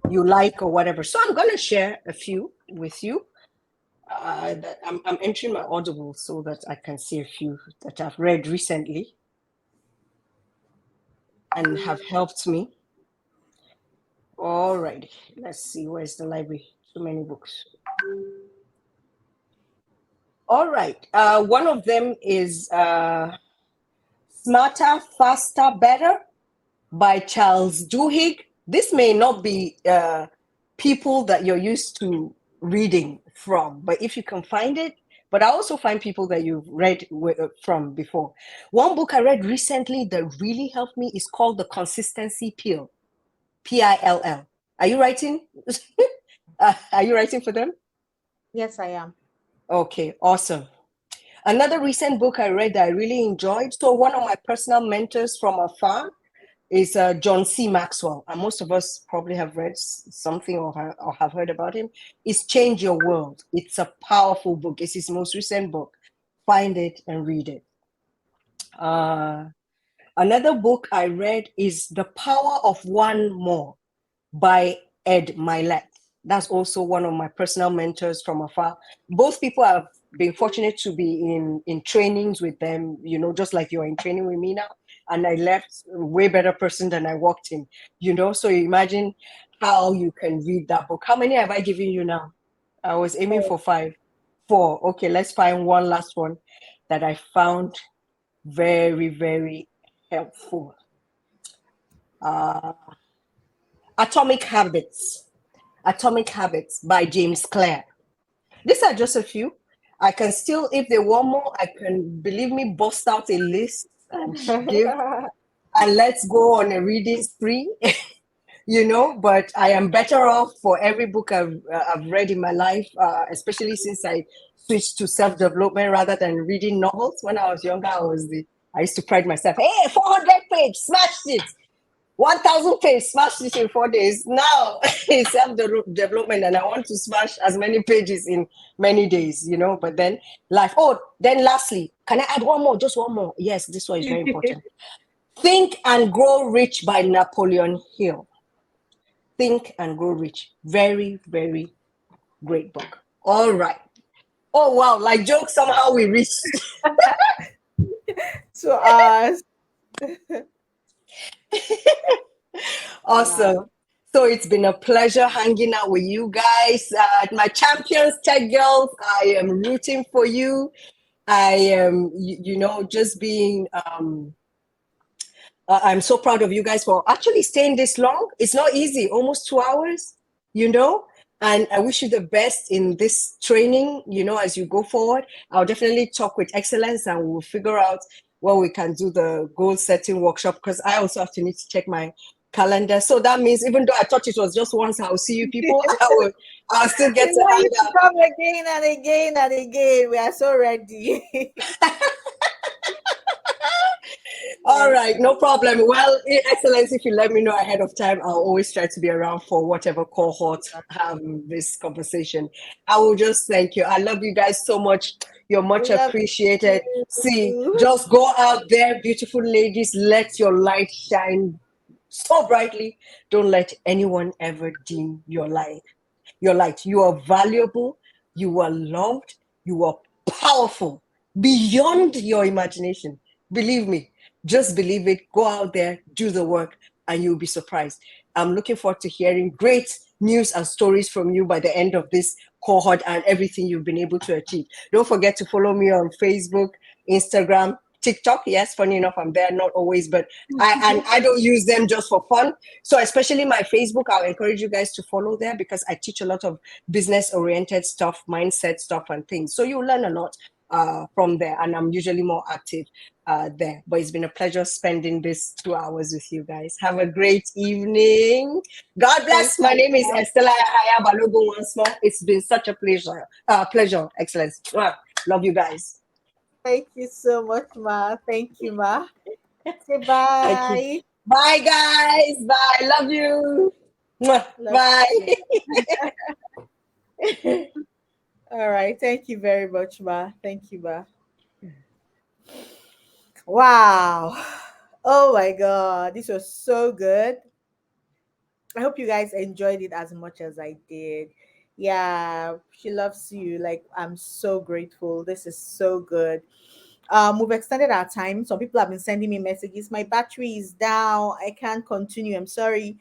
you like or whatever. So I'm going to share a few with you. That I'm entering my Audible so that I can see a few that I've read recently and have helped me. All right, let's see. Where's the library? So many books. All right. One of them is Smarter, Faster, Better by Charles Duhigg. This may not be people that you're used to reading from, but if you can find it, but I also find people that you've read from before. One book I read recently that really helped me is called The Consistency Pill, Pill. Are you writing? Are you writing for them? Yes, I am. Okay, awesome. Another recent book I read that I really enjoyed. So one of my personal mentors from afar is John C. Maxwell, and most of us probably have read something or have heard about him. Is Change Your World. It's a powerful book. It's his most recent book. Find it and read it. Another book I read is The Power of One More by Ed Milet. That's also one of my personal mentors from afar. Both people have been fortunate to be in trainings with them, just like you're in training with me now. And I left a way better person than I walked in, So you imagine how you can read that book. How many have I given you now? I was aiming for 5. 4. Okay, let's find one last one that I found very, very helpful. Atomic Habits. Atomic Habits by James Clear. These are just a few. I can still, if they want more, I can, believe me, bust out a list and give, and let's go on a reading spree, but I am better off for every book I've read in my life, especially since I switched to self-development rather than reading novels. When I was younger, I used to pride myself, hey, 400 page, smashed it. 1,000 page, smash this in 4 days. Now it's self-development, and I want to smash as many pages in many days, But then life. Oh, then lastly, can I add one more? Just one more. Yes, this one is very important. Think and Grow Rich by Napoleon Hill. Think and Grow Rich. Very, very great book. All right. Oh, wow. Like joke, somehow we reached. To us. Awesome. So it's been a pleasure hanging out with you guys. My champions, tech girls, I am rooting for you. I am, just being, I'm so proud of you guys for actually staying this long. It's not easy, almost 2 hours, and I wish you the best in this training, as you go forward. I'll definitely talk with excellence and we'll figure out where we can do the goal setting workshop, because I also have to need to check my calendar. So that means even though I thought it was just once I'll see you people, I'll still get to hang You out. come again and again and again. We are so ready. All right, no problem. Well, Excellence, if you let me know ahead of time, I'll always try to be around for whatever cohort have this conversation. I will just thank you. I love you guys so much. You're much We love appreciated. See, you. just go out there, beautiful ladies. Let your light shine so brightly. Don't let anyone ever dim your light. Your light. You are valuable. You are loved. You are powerful beyond your imagination. Believe me. Just believe it. Go out there, do the work, and you'll be surprised. I'm looking forward to hearing great news and stories from you by the end of this cohort and everything you've been able to achieve. Don't forget to follow me on Facebook, Instagram, TikTok. Yes, funny enough, I'm there, not always, but I don't use them just for fun. So especially my Facebook, I'll encourage you guys to follow there because I teach a lot of business oriented stuff, mindset stuff, and things. So you learn a lot from there, and I'm usually more active there. But it's been a pleasure spending this 2 hours with you guys. Have a great evening. God Thank bless. My you. name is Estella Haya Balogun once more. It's been such a pleasure. Pleasure. Excellence. Mwah. Love you guys. Thank you so much, Ma. Thank you, Ma. Say Thank you. bye. Bye, guys. Bye. Love you. Mwah. Love Bye. you too. All right. Thank you very much, Ma. Thank you, Ma. Wow. Oh my God. This was so good. I hope you guys enjoyed it as much as I did. Yeah, she loves you. Like, I'm so grateful. This is so good. We've extended our time. Some people have been sending me messages. My battery is down. I can't continue. I'm sorry.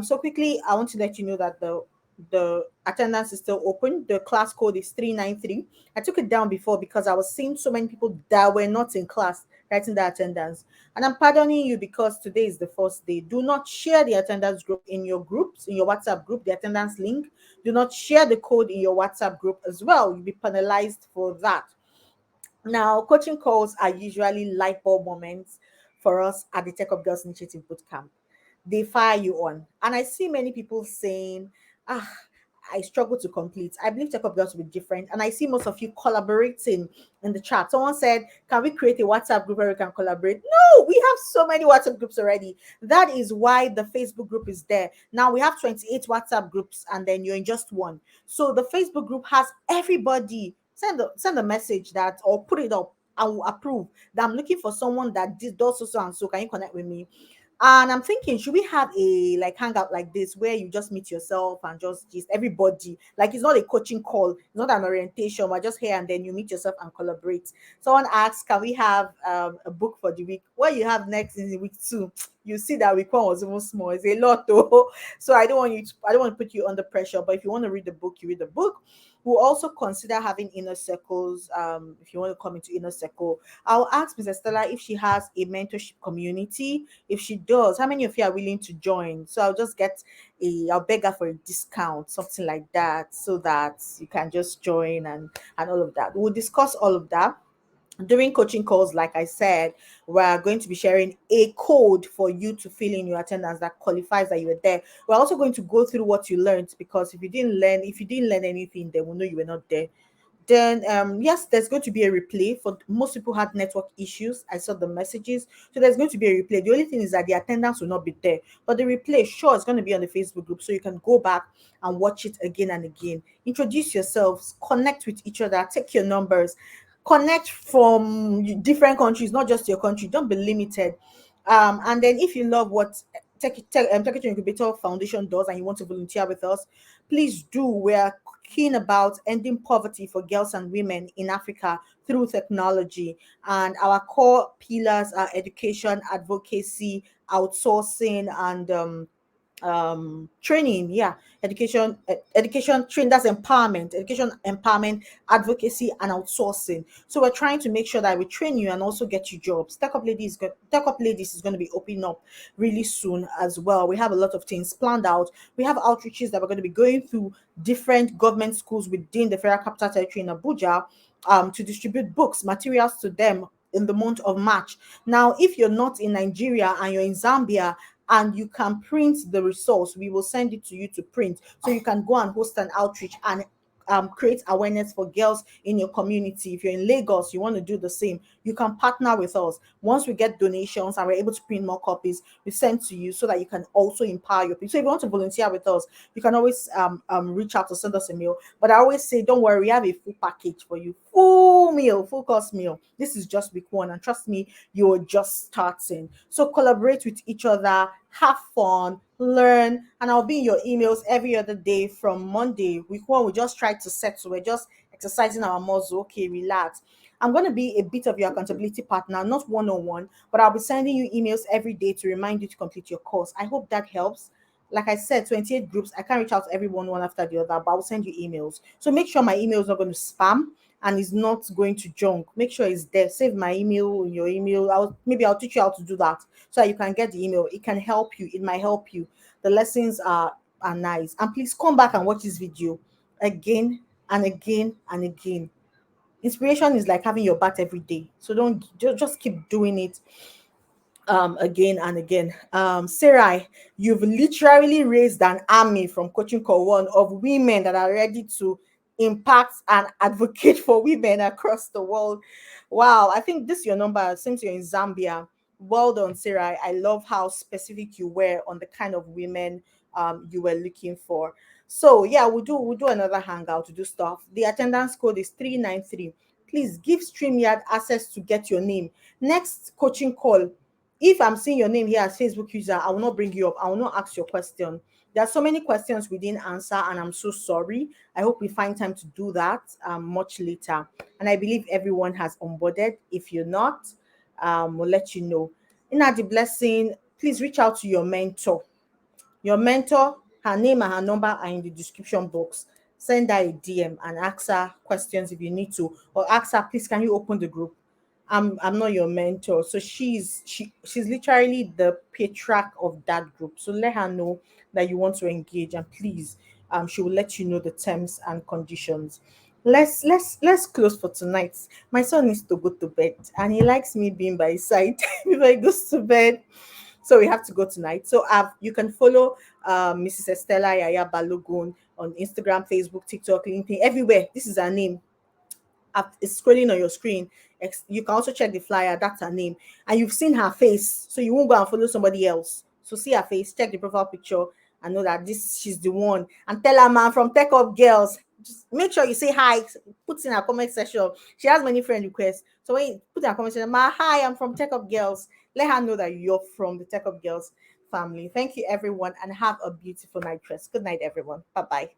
So quickly, I want to let you know that the attendance is still open. The class code is 393. I took it down before because I was seeing so many people that were not in class writing the attendance. And I'm pardoning you because today is the first day. Do not share the attendance group in your groups, in your WhatsApp group, the attendance link. Do not share the code in your WhatsApp group as well. You'll be penalized for that. Now, coaching calls are usually light bulb moments for us at the Tech Up Girls Initiative Bootcamp. They fire you on. And I see many people saying, ah, I struggle to complete. I believe Tech Up Girls will be different. And I see most of you collaborating in the chat. Someone said, can we create a WhatsApp group where we can collaborate? No, we have so many WhatsApp groups already. That is why the Facebook group is there. Now we have 28 WhatsApp groups and then you're in just one. So the Facebook group has everybody. Send a message that or put it up. I will approve that I'm looking for someone that does so and so. Can you connect with me? And I'm thinking, should we have a like hangout like this where you just meet yourself and just everybody? Like it's not a coaching call, it's not an orientation, but just here and then you meet yourself and collaborate. Someone asks, can we have a book for the week? What you have next in the week two? You see that week one was even small. It's a lot though. So I don't want to put you under pressure. But if you want to read the book, you read the book. We'll also consider having inner circles. If you want to come into inner circle, I'll ask Mrs. Stella if she has a mentorship community. If she does, how many of you are willing to join? So I'll beg her for a discount, something like that, so that you can just join and all of that. We'll discuss all of that during coaching calls. Like I said, we're going to be sharing a code for you to fill in your attendance that qualifies that you were there. We're also going to go through what you learned, because if you didn't learn anything, then we'll know you were not there. Then yes, there's going to be a replay. For most people had network issues. I saw the messages. So there's going to be a replay. The only thing is that the attendance will not be there. But the replay, sure, is going to be on the Facebook group. So you can go back and watch it again and again. Introduce yourselves, connect with each other, take your numbers, connect from different countries, not just your country. Don't be limited. And then if you love what Tech Incubator Foundation does and you want to volunteer with us, please do. We're keen about ending poverty for girls and women in Africa through technology. And our core pillars are education, advocacy, outsourcing, and training. Yeah, education train, that's empowerment, education, empowerment, advocacy, and outsourcing. So we're trying to make sure that we train you and also get you jobs. Tech Up Ladies is going to be opening up really soon as well. We have a lot of things planned out. We have outreaches that we're going to be going through different government schools within the Federal Capital Territory in Abuja, to distribute books, materials to them in the month of March. Now, if you're not in Nigeria and you're in Zambia and you can print the resource, we will send it to you to print, so you can go and host an outreach and create awareness for girls in your community. If you're in Lagos, you want to do the same, you can partner with us. Once we get donations and we're able to print more copies, we send to you so that you can also empower your people. So if you want to volunteer with us, you can always reach out or send us a mail. But I always say, don't worry, we have a full package for you, full meal, full course meal. This is just week one, and trust me, you're just starting. So collaborate with each other, have fun, learn, and I'll be in your emails every other day from Monday. Week one, we just try to settle. We're just exercising our muscle. Okay, relax. I'm going to be a bit of your accountability partner, not one-on-one, but I'll be sending you emails every day to remind you to complete your course. I hope that helps. Like I said, 28 groups. I can't reach out to everyone one after the other, but I'll send you emails. So make sure my email is not going to spam and is not going to junk. Make sure it's there. Save my email in your email. I'll teach you how to do that so that you can get the email. It can help you. It might help you. The lessons are nice. And please come back and watch this video again and again and again. Inspiration is like having your bath every day. So don't just keep doing it again and again. Sarai, you've literally raised an army from Coaching Call One of women that are ready to impact and advocate for women across the world. Wow, I think this is your number. Seems you're in Zambia. Well done, Sarai. I love how specific you were on the kind of women you were looking for. So yeah, we'll do another hangout to do stuff. The attendance code is 393. Please give StreamYard access to get your name. Next coaching call, if I'm seeing your name here as Facebook user, I will not bring you up. I will not ask your question. There are so many questions we didn't answer, and I'm so sorry. I hope we find time to do that much later. And I believe everyone has onboarded. If you're not, we'll let you know. In the blessing, please reach out to your mentor. Your mentor, her name and her number are in the description box. Send her a DM and ask her questions if you need to, or ask her, please, can you open the group? I'm not your mentor. So she's literally the patriarch of that group. So let her know that you want to engage, and please, she will let you know the terms and conditions. Let's close for tonight. My son needs to go to bed and he likes me being by his side before he goes to bed. So we have to go tonight. So you can follow Mrs. Estella Yaya Balogun on Instagram, Facebook, TikTok, LinkedIn, everywhere. This is her name. It's scrolling on your screen. You can also check the flyer. That's her name, and you've seen her face, so you won't go and follow somebody else. So see her face, check the profile picture, and know that she's the one. And tell her, man, from Tech Up Girls. Just make sure you say hi. Put in her comment section. She has many friend requests, so when you put in her comment section, ma, hi, I'm from Tech Up Girls. Let her know that you're from the Tech Up Girls family. Thank you, everyone, and have a beautiful night rest. Good night, everyone. Bye bye.